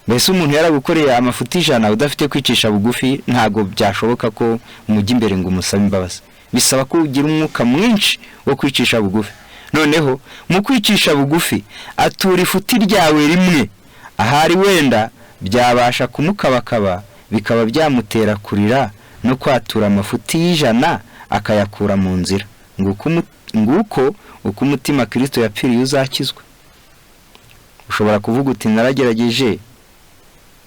Speaker 1: Mbese umuntu yaragukoreye amafuti 100 udafite kwicisha bugufi, ntago byashoboka ko mujya imbere ngo umusabe imbabazi. Bisaba ko ugira umwuka mwinshi wo kwicisha bugufi. Noneho mu kwicisha bugufi atura ifuti ryawe rimwe, ahari wenda byabasha kumukabakaba, bikaba byamutera kurira no kwatura amafuti 100 akayakura mu nzira. Nguko uko umutima Kristo yapfiriye uzakizwa. Ushobora kuvuga uti naragerageje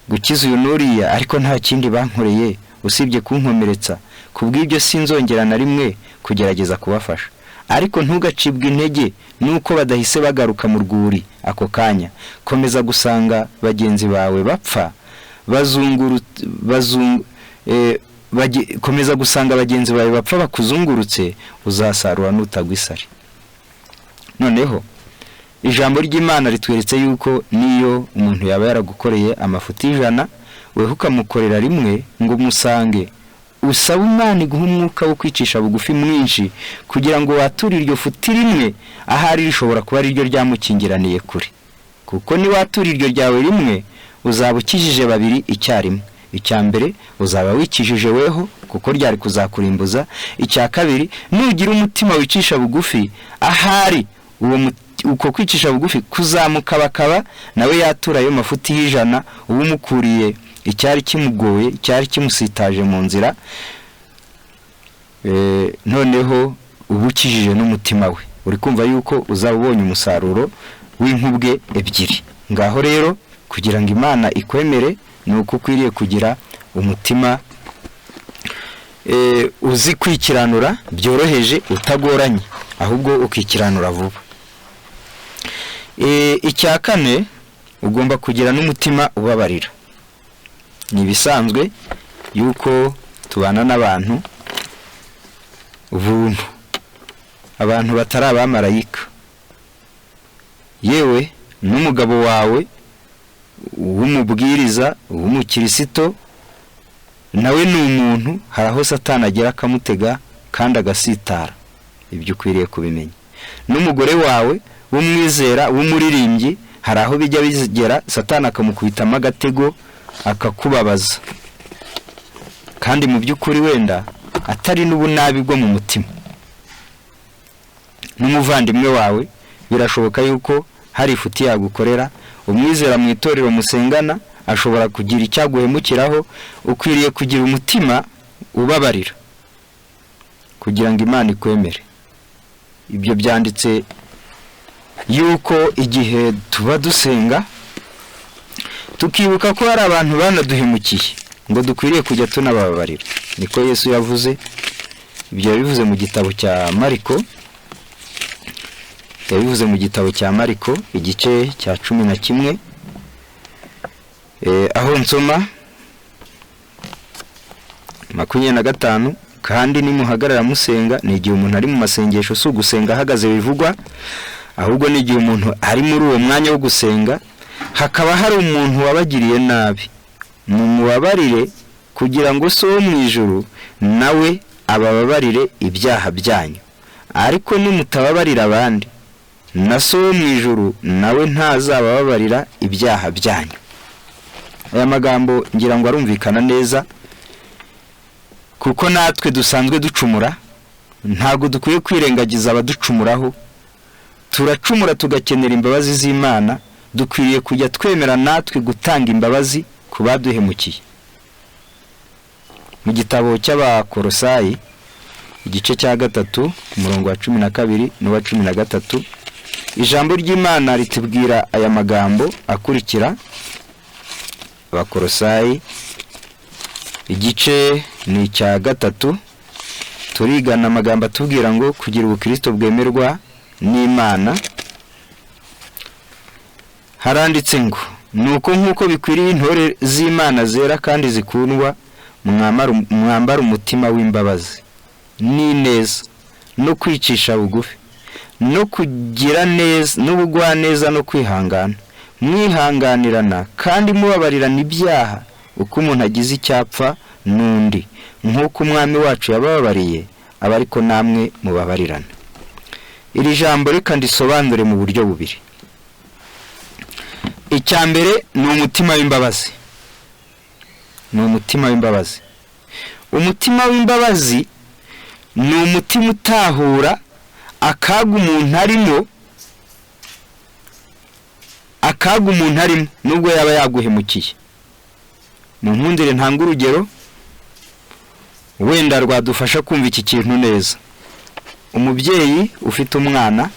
Speaker 1: gukiza uyu nuriya, ariko nta kindi bankoreye usibye kunkomeretsa, kubw'ibyo sinzongera na rimwe kugerageza kubafasha. Ariko ntugacibwe intege nuko badahise bagaruka mu rwuri ako kanya. Komeza gusanga bagenzi bawe bapfa, komeza gusanga bagenzi bawe bapfa bakuzungurutse, uzasarura nutagwisari. Noneho ijambo ry'Imana ritweretse yuko niyo umuntu yaba yaragukoreye amafuti 100, we ukamukorera rimwe ngo musange, usaba Imana iguha umwuka wo kwicisha bugufi mwinshi, kugira ngo wature iryo futi rimwe, ahari rishobora kuba ari ryo ryamukingiraniye kure. Kuko ni watura iryo ryawe rimwe, uzaba ukijije 2 icyarimwe. Icya mbere uzaba wikijije weho kuko ryari kuzakurimbuza. Icya kabiri, nugira umutima wicisha bugufi, ahari uko kwicisha bugufi kuzamukabakaba, nawe yatura ayo mafuti 100 ubu mukuriye icyari kimugoye, icyari kimusitaje mu nzira, noneho ubukijije n'umutima we. Uri kumva yuko uzaba ubonye umusaruro w'inkubwe 2. Ngaho rero kugira ngo Imana ikwemere, nuko ukwiriye kugira umutima uzi kwikiranura byoroheje, utagoranye, ahubwo ukikiranura vuba. Icya kane, ugomba kugira n'umutima ubabarira. Ni bisanzwe yuko tubana n'abantu ubuntu, abantu batari abamarayika. Yewe n'umugabo wawe w'umubwiriza w'umukristo nawe ni umuntu, haraho Satani agera akamutega kandi agasitara. Ibyo ukwiriye kubimenya. N'umugore wawe w'umwizera w'umuririmbyi, haraho bijya bigera Satani akamukubitamo agatego akakubabaza, kandi mu by'ukuri wenda atari n'ubunabi bwo mu mutima. N'umuvandimwe wawe birashoboka yuko hari ifuti yagukorera, umwizera mu itorero musengana ashobora kugira icyaguhemukiraho. Ukwiriye kugira umutima ubabarira kugira ngo Imana ikwemere. Ibyo byanditse yuko igihe tuba dusenga tukibuka ko hari abantu banaduhemukiye, ngo dukwiriye kujya tunababarira. Niko Yesu yavuze. Ibyo bivuze mu gitabo cya Mariko, yabivuze mu gitabo cya Mariko igice cya 11, aho nsoma 25, kandi nimuhagarara musenga. Ni igihe umuntu ari mu masengesho, si ugusenga ahagaze bivugwa, ahubwo ni igihe umuntu ari muri uwo mwanya wo gusenga, hakaba hari umuntu wabagiriye nabi, mumubabarire kugira ngo so mu ijuru nawe abababarire ibyaha byanyu. ariko nimutababarira abandi, na so wo mu ijuru nawe ntazabababarira ibyaha byanyu. Aya magambo ngira ngo arumvikana neza, kuko natwe dusanzwe ducumura, ntago dukwiye kwirengagiza abaducumuraho. Turacumura tugakenera imbabazi z'Imana, dukwiriye kujya twemera natwe gutanga imbabazi ku baduhemukiye. Mu gitabo cy'Abakolosayi igice cya 3 umurongo wa 12 n'uwa 13, ijambo ry'Imana ritubwira aya magambo akurikira. Abakolosayi igice ni cya 3, turigana amagambo atubwira ngo kugira ubukristo bwemerwa n'Imana. Haranditse ngo nuko nkuko bikwiriye intore z'Imana zera kandi zikundwa, mwambara umutima w'imbabazi n'ineza no kwicisha bugufi no kugira neza n'ubugwaneza no kwihangana, mwihanganirana kandi mubabarirana ibyaha uko umuntu agize icyapfa n'undi, nk'uko umwami wacu yababariye aba ariko namwe mubabarirana. Iri jambo reka ndisobanure mu buryo bubiri. Icya mbere ni umutima w'imbabazi. Ni umutima w'imbabazi. Umutima w'imbabazi ni umutima utahura akaga umuntu arimo nubwo yaba yaguhemukiye. Mu nkundire ntanga urugero wenda rwadufasha kumva iki kintu neza. Umubyeyi ufite umwana,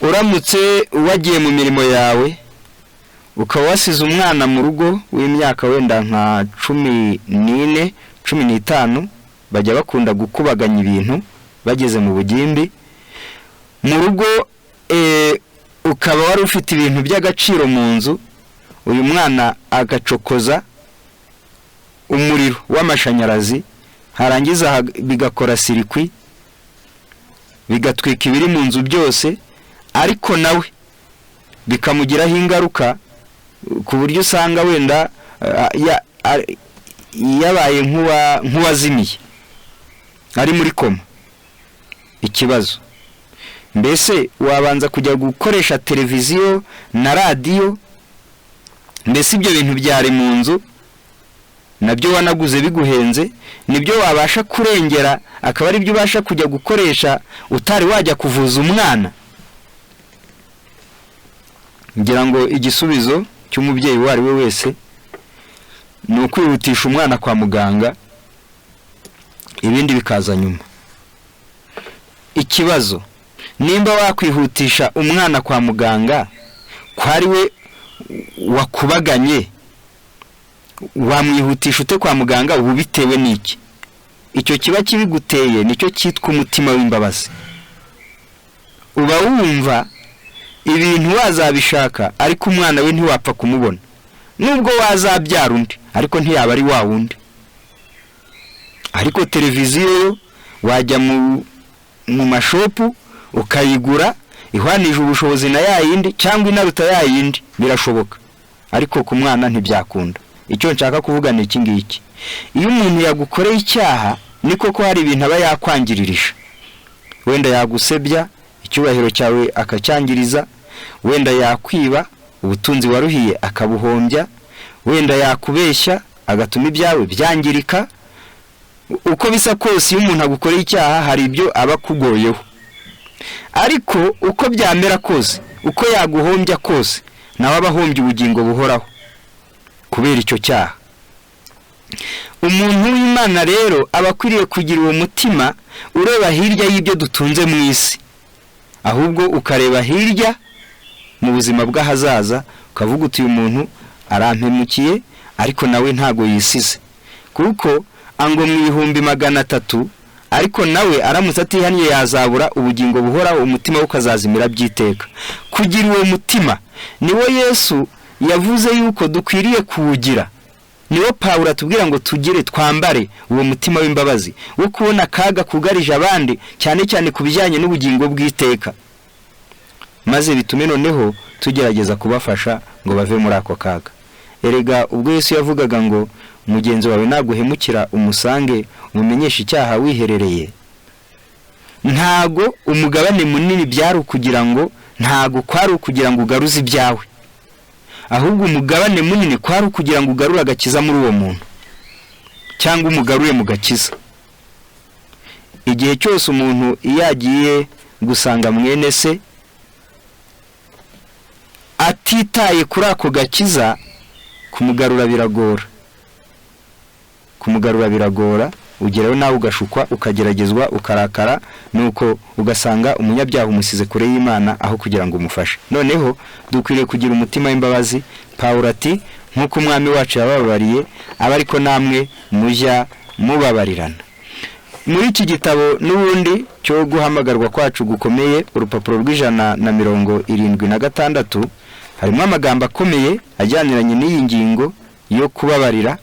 Speaker 1: uramutse wagiye mu mirimo yawe ukaba wasize umwana mu rugo w'imyaka wenda nka 14, 15, bajya bakunda gukubaganya ibintu bageze mu bugimbi mu rugo, ukaba wari ufite ibintu by'agaciro mu nzu, uyu mwana agacokoza umuriro w'amashanyarazi, harangiza bigakora sirikwi, bigatwika ibiri mu nzu byose, ariko nawe bikamugiraho ingaruka ku buryo usanga wenda yabaye nk'uwazimiye, ari muri koma. Ikibazo, mbese wabanza kujya gukoresha televiziyo na radio, mbese ibyo bintu byari mu nzu nabyo wanaguze biguhenze, nibyo wabasha kurengera akaba ari byo ubasha kujya gukoresha utari wajya kuvuza umwana? Ngira ngo igisubizo cy'umubyeyi wari we wese ni ukwihutisha umwana kwa muganga, ibindi bikaza nyuma. Ikibazo, nimba wakwihutisha umwana kwa muganga kwari we wakubaganye, wamwihutisha ute kwa muganga ubu bitewe n'iki? Icyo kiba kibiguteye nicyo cyitwa umutima w'imbabazi. Uba wumva ibintu wazabishaka ariko umwana we ntiwapfa kumubona, nubwo wazabyara undi ariko ntiyaba ari wa wundi. Ariko televiziyo wajya mu mashopu ukayigura ihwanije ubushobozi na yayindi cyangwa inaruta yayindi, birashoboka, ariko ku mwana ntibyakunda. Icyo nshaka kuvuga ni iki ngiki: iyo umuntu yagukoreye icyaha niko ko hari ibintu aba yakwangiririsha. Wenda yagusebya, icyubahiro cyawe akacyangiriza, wenda yakwiba ubutunzi waruhiye akabuhombya, wenda yakubeshya agatuma ibyawe byangirika. Uko bisa kose iyo umuntu agukoreye icyaha hari ibyo aba kugoyeho, ariko uko byamera kose, uko yaguhombya kose, nawe abahombye ubugingo buhoraho kubera icyo cyaha. Umuntu w'Imana rero abakwiriye kugira uwo mutima ureba hirya y'ibyo dutunze mu isi, ahubwo ukareba hirya mu buzima bw'ahazaza, ukavuga uti uyu muntu arampemukiye ariko nawe ntago yisize, kuko ango mu 300, ariko nawe aramutse atihaniye yazabura ubugingo buhoraho, umutima ukazazimira byiteka. Kugira uwo mutima niwo Yesu yavuze yuko dukwiriye kuwugira. Niwo Pawulo atubwira ngo tugire, twambare uwo mutima w'imbabazi wo kubona kaga kugarije abandi, cyane cyane kubijyanye n'ubugingo bw'iteka, maze bitume noneho tugerageza kubafasha ngo bave muri ako kaga. Erega ubwo Yesu yavugaga ngo mugenzi wawe naguhemukira umusange umumenyesha icyaha wiherereye, ntago umugabane munini byari ukugira ngo ntago kwari ukugira ngo ugaruze ibyawe, ahubwo umugabane munini kwari ukugira ngo ugarure agakiza muri uwo muntu cyangwa umugarure mu gakiza. Igihe cyose umuntu yagiye gusanga mwene se atitaye kuri ako gakiza, kumugarura biragora, ugeraho nawe ugashukwa, ukageragezwa, ukarakara, nuko ugasanga umunyabyaha umusize kure y'Imana aho kugira ngo umufashe. Noneho dukwiriye kugira umutima w'imbabazi. Pawulo ati nk'uko umwami wacu yababariye, aba ariko namwe mujya mubabarirana. Muri iki gitabo n'ubundi cyo guhamagarwa kwacu gukomeye, urupapuro rw'176 harimo amagambo akomeye ajyaniranye n'iyi ngingo yo kubabarira.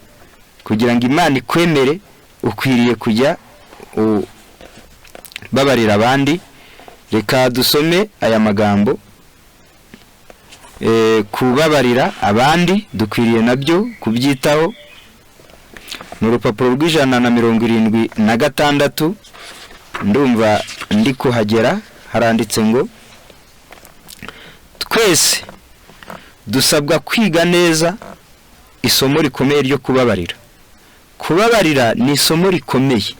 Speaker 1: Kugira ngo Imana ikwemere, ukwiriye kujya babarira abandi. Reka dusome aya magambo. Kubabarira abandi dukwiriye nabyo kubyitaho. Mu rupapuro rw'176 ndumva ndi kuhagera, haranditse ngo twese dusabwa kwiga neza isomo rikomeye ryo kubabarira. Kubabarira ni isomo rikomeye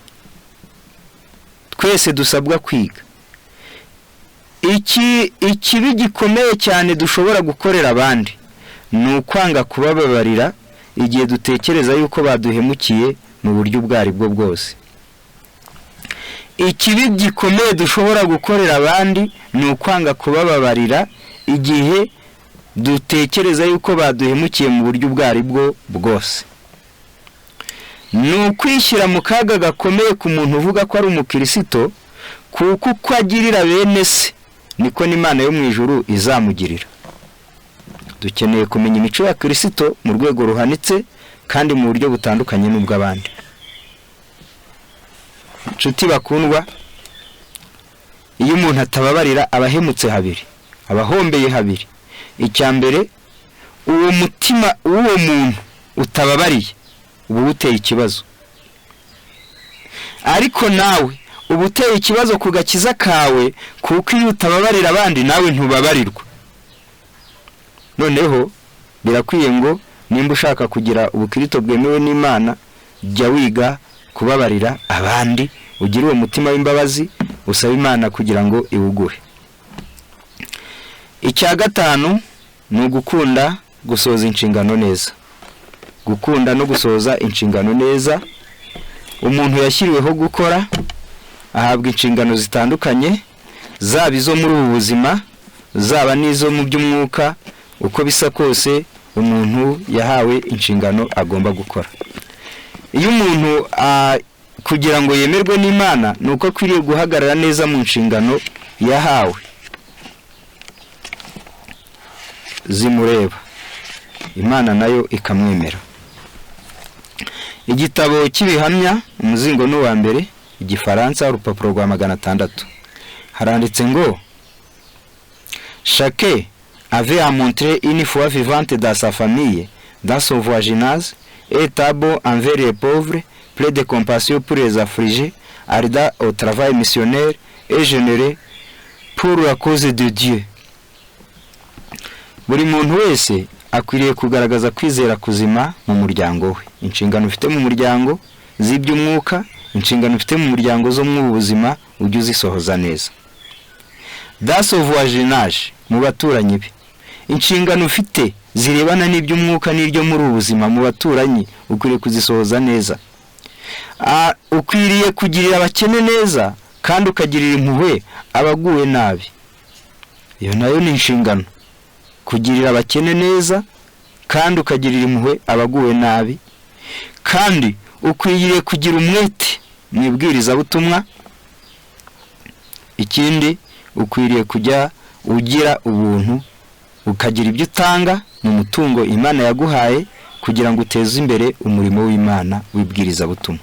Speaker 1: twese dusabwa kwiga. Ikibi gikomeye cyane dushobora gukorera abandi ni ukwanga kubababarira igihe dutekereza yuko baduhemukiye mu buryo bwari bwo bwose. Ikibi gikomeye dushobora gukorera abandi ni ukwanga kubababarira igihe dutekereza yuko baduhemukiye mu buryo bwari bwo bwose. Ni ukwishyira mu kaga gakomeye ku muntu uvuga ko ari umukristo, kuko uko agirira bene se niko n'Imana yo mu ijuru izamugirira. Dukeneye kumenya imico ya Kristo mu rwego ruhanitse kandi mu buryo butandukanye n'ubw'abandi. Nshuti bakundwa, iyo umuntu atababarira abahemutse habiri, abahombeye habiri. Icya mbere, uwo mutima w'uwo muntu utababariye ubu uteye ikibazo, ariko nawe ubu uteye ikibazo ku gakiza kawe, kuko iyo utababarira abandi nawe ntubabarirwa. Noneho birakwiye ngo nimba ushaka kugira ubukristo bwemewe n'Imana, jya wiga kubabarira abandi, ugire uwo mutima w'imbabazi, usaba Imana kugira ngo iwugure. Icya gatanu ni ugukunda gusoza inshingano neza. Gukunda no gusoza inshingano neza. Umuntu yashyiriweho gukora ahabwa inshingano zitandukanye, zaba izo muri ubu buzima, zaba n'izo mu by'umwuka. Uko bisa kose umuntu yahawe inshingano agomba gukora. Iyo umuntu kugira ngo yemerwe n'Imana, nuko akwiriye guhagarara neza mu nshingano yahawe zimureba, Imana nayo ikamwemera. Igitabo cy'ibihamya, umuzingo n'uwa mbere, Igifaransa, urupapuro rwa 600, haranditse ngo chacun avait à montrer une foi vivante dans sa famille, dans son voisinage, étable envers les pauvres, plein de compassion pour les affligés, ardent au travail missionnaire et généreux pour la cause de Dieu. Buri muntu wese akwiriye kugaragaza kwizera kuzima mu muryango we. Inshingano ufite mu muryango z'iby'umwuka, inshingano ufite mu muryango zo mu buzima, ujye uzisohoza neza. Dans son voisinage, mu baturanyi be, inshingano ufite zirebana n'iby'umwuka n'iryo muri ubuzima mu baturanyi, ukwiriye kuzisohoza neza. Ukwiriye kugirira abakene neza kandi ukagirira impuhwe abaguwe nabi. Iyo nayo ni inshingano, kugirira abakene neza kandi ukagirira impuhwe abaguwe nabi. Kandi ukwiriye kugira umwete mu ibwirizabutumwa. Ikindi, ukwiriye kujya ugira ubuntu, ukagira ibyo utanga mu mutungo Imana yaguhaye kugira ngo uteze imbere umurimo w'Imana w'ibwirizabutumwa.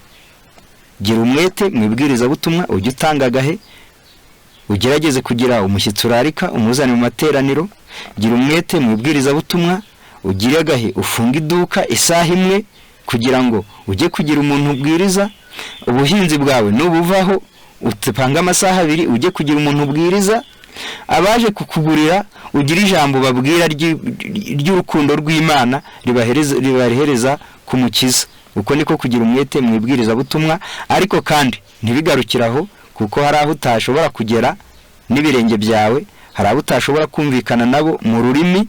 Speaker 1: Gira umwete mu ibwirizabutumwa, ujye utanga gahe, ugerageze kugira umushyitsi urarika umuzane mu materaniro. Gira umwete mu ibwirizabutumwa, ugire gahe ufunga iduka isaha imwe kugira ngo ujye kugira umuntu ubwiriza. Ubuhinzi bwawe nubuvaho utapanga amasaha abiri ujye kugira umuntu ubwiriza, abaje kukugurira ugira ijambo babwira ry'urukundo rw'Imana ribahereza kumukiza. Uko niko kugira umwete mwibwiriza butumwa, ariko kandi ntibigarukiraho, kuko hari aho utashobora kugera n'ibirenge byawe, hari aho utashobora kumvikana nabo mu rurimi.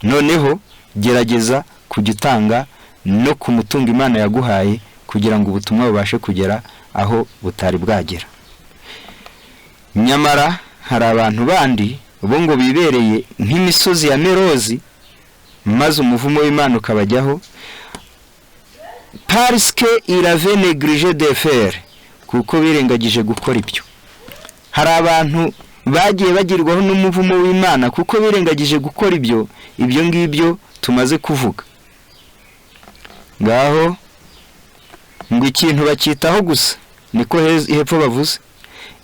Speaker 1: Noneho gerageza kujya utanga no ku mutungo Imana yaguhaye, kugira ngo ubutumwa bubashe kugera aho butari bwagera. Nyamara hari abantu bandi bo ngo bibereye nk'imisozi ya Merozi, maze umuvumo w'Imana ukabajyaho, parce qu'il avait négligé de faire, kuko birengagije gukora ibyo. Hari abantu bagiye bagirwaho n'umuvumo w'Imana kuko birengagije gukora ibyo ngibyo tumaze kuvuga. Ngaho ngo ikintu bakitaho gusa, niko hepfo bavuze,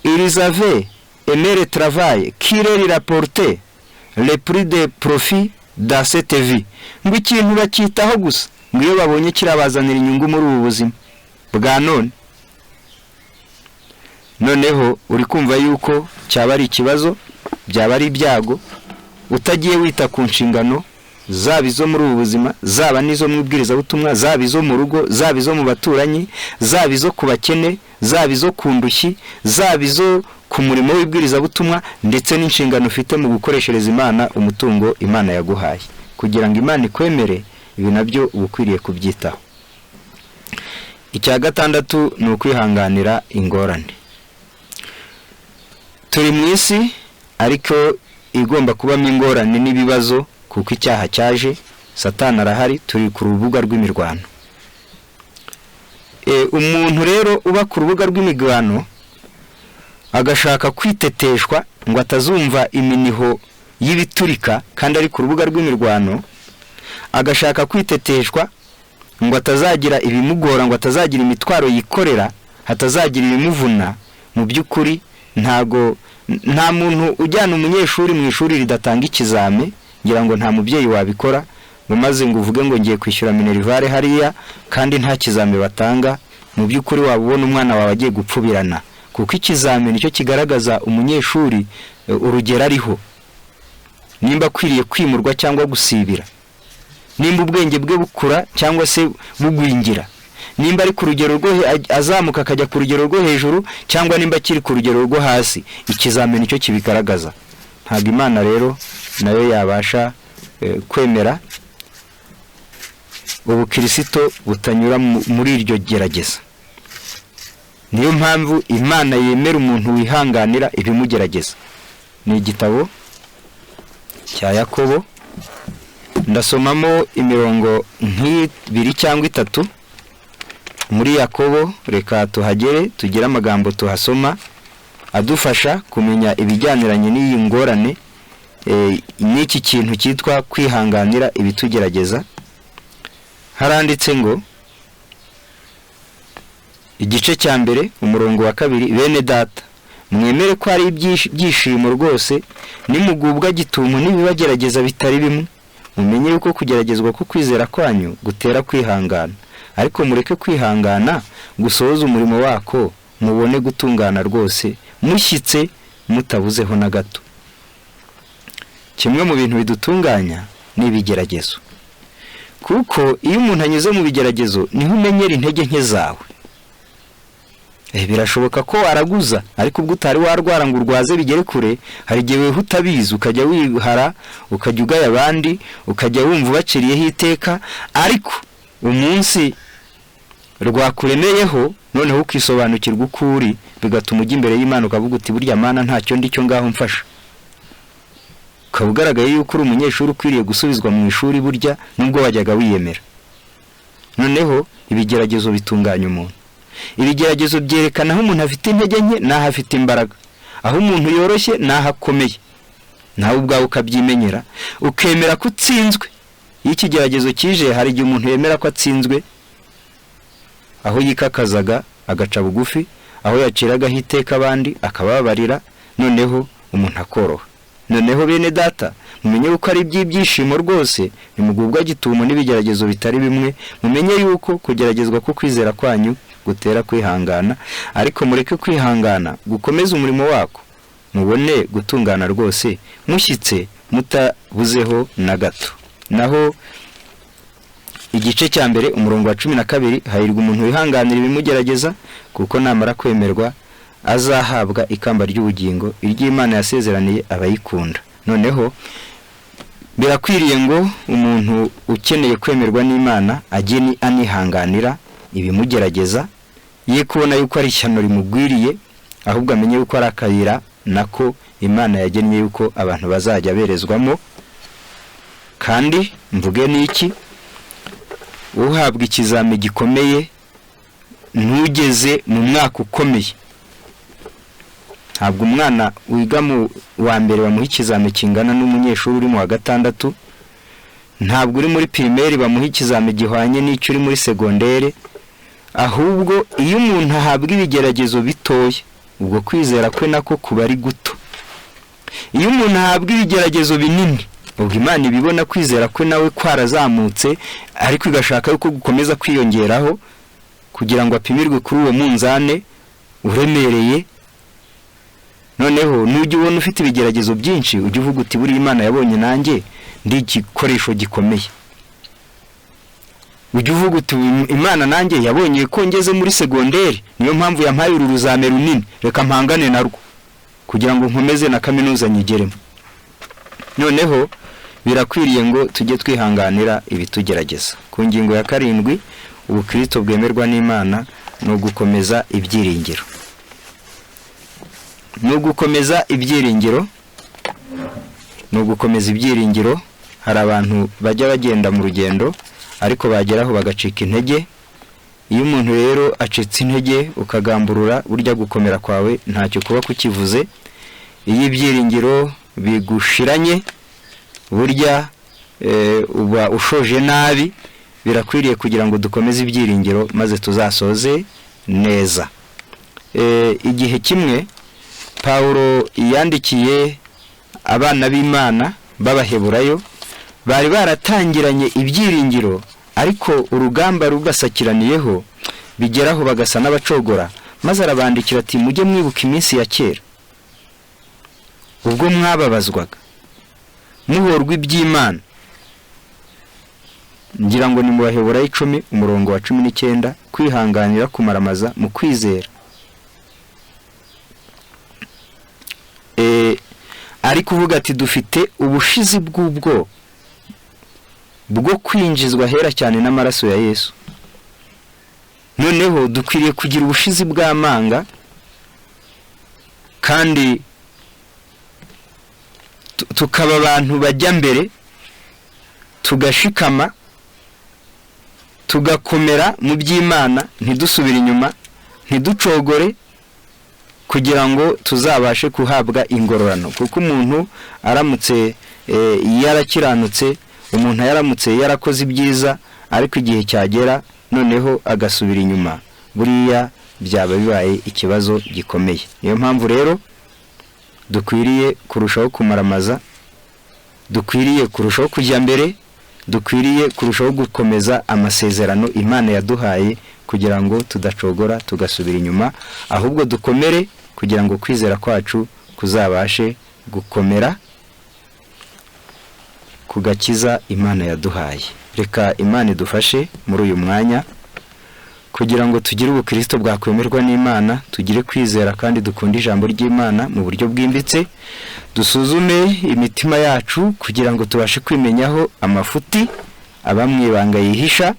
Speaker 1: ils avaient aimé le travail qui leur rapportait le prix de profit dans cette vie. Ngo ikintu bakitaho gusa, ngo iyo babonye kirabazanira inyungu muri ubu buzima bwa none. Noneho uri kumva yuko cyaba ari ikibazo, byaba ari ibyago, utagiye wita ku nshingano zaba izo muri ubu buzima, zaba nizo mwibwiriza butumwa, zaba izo mu rugo, zaba izo mu baturanyi, zaba izo ku bakene, zaba izo ku ndushyi, zaba izo ku murimo w'ibwiriza butumwa, ndetse n'inshingano ufite mu gukoreshereza Imana umutungo Imana yaguhaye. Kugira ngo Imana ikwemere, ibi nabyo ubukwiriye kubyitaho. Icya gatandatu ni ukwihanganira ingorane. Turi mu isi ariko igomba kubamo ingorane n'ibibazo, kuko icyaha cyaje, Satani arahari, turi ku rubuga rw'imirwano. Umuntu rero uba ku rubuga rw'imirwano agashaka kwiteteshwa ngo atazumva iminiho y'ibiturika, kandi ari ku rubuga rw'imirwano, agashaka kwiteteshwa ngo atazagira ibimugora, ngo atazagira imitwaro yikorera, hatazagira ibimuvuna. Mu by'ukuri nta muntu ujyana umunyeshuri mu ishuri ridatanga ikizame, ngira ngo nta mubyeyi wabikora ngo maze ngo uvuge ngo ngiye kwishyura minerivare hariya kandi nta kizame batanga. Mu by'ukuri wabubona umwana wawe agiye gupfubirana, kuko ikizame nicyo kigaragaza umunyeshuri urugero ariho, nimba akwiriye kwimurwa cyangwa gusibira, nimba ubwenge bwe bukura cyangwa se bugwingira, nimba ari ku rugero rwo azamuka akajya ku rugero rwo hejuru, cyangwa nimba akiri ku rugero rwo hasi. Ikizame nicyo kibigaragaza. Ntabwo Imana rero nayo yabasha kwemera ubukristo butanyura muri iryo gerageza. Niyo mpamvu Imana yemera umuntu wihanganira ibimugerageza. Ni igitabo cya Yakobo, ndasomamo imirongo nk'ibiri cyangwa itatu muri Yakobo. Reka tuhagere tugire amagambo tuhasoma adufasha kumenya ibijyaniranye n'iyi ngorane, n'iki kintu cyitwa kwihanganira ibitugerageza. Haranditse ngo, igice cya mbere umurongo wa 2, bene data mwemere ko ari ibyishimo rwose nimugubwa gitumo n'ibibagerageza bitari bimwe, mumenye yuko kugeragezwa ko kwizera kwanyu gutera kwihangana, ariko mureke kwihangana gusohoza umurimo wako, mubone gutungana rwose, mushyitse mutabuzeho na gato. Kimwe mu bintu bidutunganya ni ibigeragezo, kuko iyo umuntu anyuze mu bigeragezo niho umenyera intege nke zawe. Birashoboka ko araguza, ariko ubwo utari warwara ngo urwaze bigere kure, hari igihe weho utabizi ukajya wihara, ukajya ugaya abandi, ukajya wumva ubaciriyeho iteka, ariko umunsi rwakuremeyeho noneho ukisobanukirwa ukuri, bigatuma ujya imbere y'Imana ukavuga uti burya Mana ntacyo ndicyo ngaho mfasha. Ukabugaragaye yuko uri umunyeshuri ukwiriye gusubizwa mu ishuri burya nubwo wajyaga wiyemera. Noneho ibigeragezo bitunganya umuntu. Ibigeragezo byerekana aho umuntu afite intege nke n'aho afite imbaraga, aho umuntu yoroshye n'aho akomeye. Nawe ubwawe ukabyimenyera, ukemera ko utsinzwe. Iyo ikigeragezo kije, hari igihe umuntu yemera ko atsinzwe, aho yikakazaga agaca bugufi, aho yaciragaho iteka abandi akababarira, noneho umuntu akoroha. Noneho bene data mumenye uko ari ibyishimo rwose, nimugubwa gitumo n'ibigeragezo bitari bimwe, mumenye yuko kugeragezwa ko kwizera kwanyu gutera kwihangana, ariko mureke kwihangana gukomeza umurimo wako, mubone gutungana rwose mushyitse mutabuzeho na gato. Naho igice cya mbere umurongo wa 12, hahirwa umuntu wihanganira ibimugerageza, kuko namara kwemerwa azahabwa ikamba ry'ubugingo iry'Imana yasezeraniye abayikunda. Noneho birakwiriye ngo umuntu ukeneye kwemerwa n'Imana ajye anihanganira ibimugerageza, ye kubona yuko ari ishyano rimugwiriye, ahubwo amenye yuko ari akayira nako Imana yagennye yuko abantu bazajya berezwamo. Kandi mvuge n'iki, uhabwa ikizami gikomeye ntugeze mu mwaka ukomeye. Ntabwo umwana wiga mu wa mbere bamuha ikizami kingana n'umunyeshuri uri mu wa 6, ntabwo uri muri primaire bamuha ikizami gihwanye n'icyo uri muri secondaire, ahubwo iyo umuntu ahabwa ibigeragezo bitoye, ubwo kwizera kwe nako kuba ari guto. Iyo umuntu ahabwa ibigeragezo binini, ubwo Imana ibibona kwizera kwe nawe kwarazamutse, ariko igashaka yuko gukomeza kwiyongeraho kugira ngo apimirwe kuri uwo munzane uremereye. Noneho nujye ubona ufite ibigeragezo byinshi, ujye uvuga uti buri Imana yabonye nanjye ndi igikoresho gikomeye. Ujye uvuga uti Imana nanjye yabonye ko ngeze muri secondaire, niyo mpamvu yampaye uru ruzame runini, reka mpangane narwo kugira ngo nkomeze na kaminuza nyigeremo. Noneho birakwiriye ngo tujye twihanganira ibitugerageza. Ku ngingo ya 7, ubukristo bwemerwa n'Imana no gukomeza ibyiringiro. No gukomeza ibyiringiro, hari abantu bajya bagenda mu rugendo ariko bageraho bagacika intege. Iyo umuntu rero acitse intege ukagamburura, burya gukomera kwawe ntacyo kuba kukivuze. Iyo ibyiringiro bigushiranye, burya uba ushoje nabi. Birakwiriye kugira ngo dukomeze ibyiringiro maze tuzasoze neza. Igihe kimwe Paulo yandikiye abana b'Imana b'Abaheburayo, bari baratangiranye ibyiringiro, ariko urugamba rubasakiraniyeho bigeraho bagasa n'abacogora, maze arabandikira ati mujye mwibuka iminsi ya kera, ubwo mwababazwaga muhorwa iby'Imana. Ngira ngo ni mu Baheburayo 10 umurongo wa 19, kwihanganira kumaramaza mu kwizera. Ari kuvuga ati dufite ubushizi bw'ubwo bwo kwinjizwa hera cyane n'amaraso ya Yesu. Noneho dukwiriye kugira ubushizi bw'amanga, kandi tukaba abantu bajya mbere, tugashikama, tugakomera mu by'Imana, ntidusubire inyuma, ntiducogore, kugira ngo tuzabashe kuhabwa ingororano. Kuko umuntu aramutse yarakiranutse, umuntu yaramutse yarakoze ibyiza, ariko igihe cyagera noneho agasubira inyuma, buriya byaba bibaye ikibazo gikomeye. Niyo mpamvu rero dukwiriye kurushaho kumaramaza, dukwiriye kurushaho kujya mbere, dukwiriye kurushaho gukomeza amasezerano Imana yaduhaye, kugira ngo tudacogora tugasubira inyuma, ahubwo dukomere kugira ngo kwizera kwacu kuzabashe gukomera kugakiza Imana yaduhaye. Reka Imana idufashe muri uyu mwanya kugira ngo tugire ubukristo bwakwemerwa n'Imana, tugire kwizera kandi dukunde ijambo ry'Imana mu buryo bwimbitse. Dusuzume imitima yacu kugira ngo tubashe kwimenyaho amafuti abamwibanga yihisha,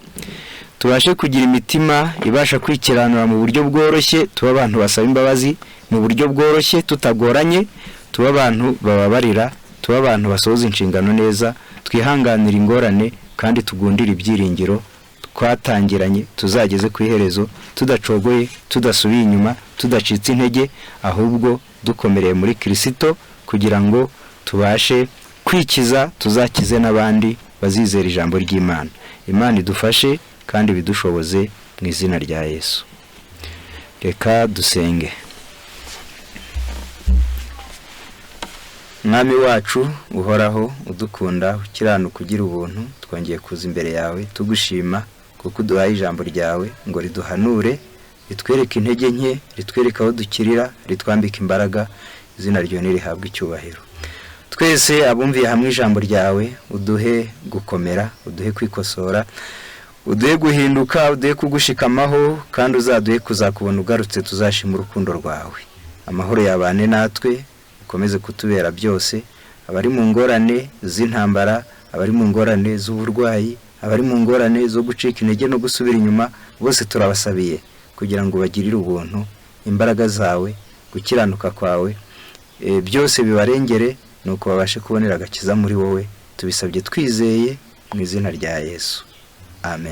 Speaker 1: tubashe kugira imitima ibasha kwikiranura mu buryo bworoshye, tuba abantu basaba imbabazi mu buryo bworoshye tutagoranye, tuba abantu bababarira, tuba abantu basohoza inshingano neza, twihanganira ingorane kandi tugundira ibyiringiro twatangiranye, tuzageze ku iherezo tudacogoye, tudasubiye inyuma, tudacitse intege, ahubwo dukomereye muri Kristo, kugira ngo tubashe kwikiza, tuzakize n'abandi bazizera ijambo ry'Imana. Imana idufashe kandi bidushoboze mu izina rya Yesu. Reka dusenge. Mwami wacu uhoraho, udukunda, ukiranuka, kugira ubuntu, twongeye kuza imbere yawe tugushima kuko uduhaye ijambo ryawe ngo riduhanure, ritwereke intege nke, ritwereke aho dukirira, ritwambika imbaraga. Izina ryo nirihabwe icyubahiro. Twese abumviye hamwe ijambo ryawe, uduhe gukomera, uduhe kwikosora, uduhe guhinduka, uduhe kugushikamaho, kandi uzaduhe kuzakubona ugarutse, tuzashima urukundo rwawe. Amahoro yabane natwe, ukomeze kutubera byose. Abari mu ngorane z'intambara, abari mu ngorane z'uburwayi, abari mu ngorane zo gucika intege no gusubira inyuma, bose turabasabiye kugira ngo bagirire ubuntu, imbaraga zawe, gukiranuka kwawe, byose bibarengere, nuko babashe kubonera agakiza muri wowe. Tubisabye twizeye mu izina rya Yesu. Amen.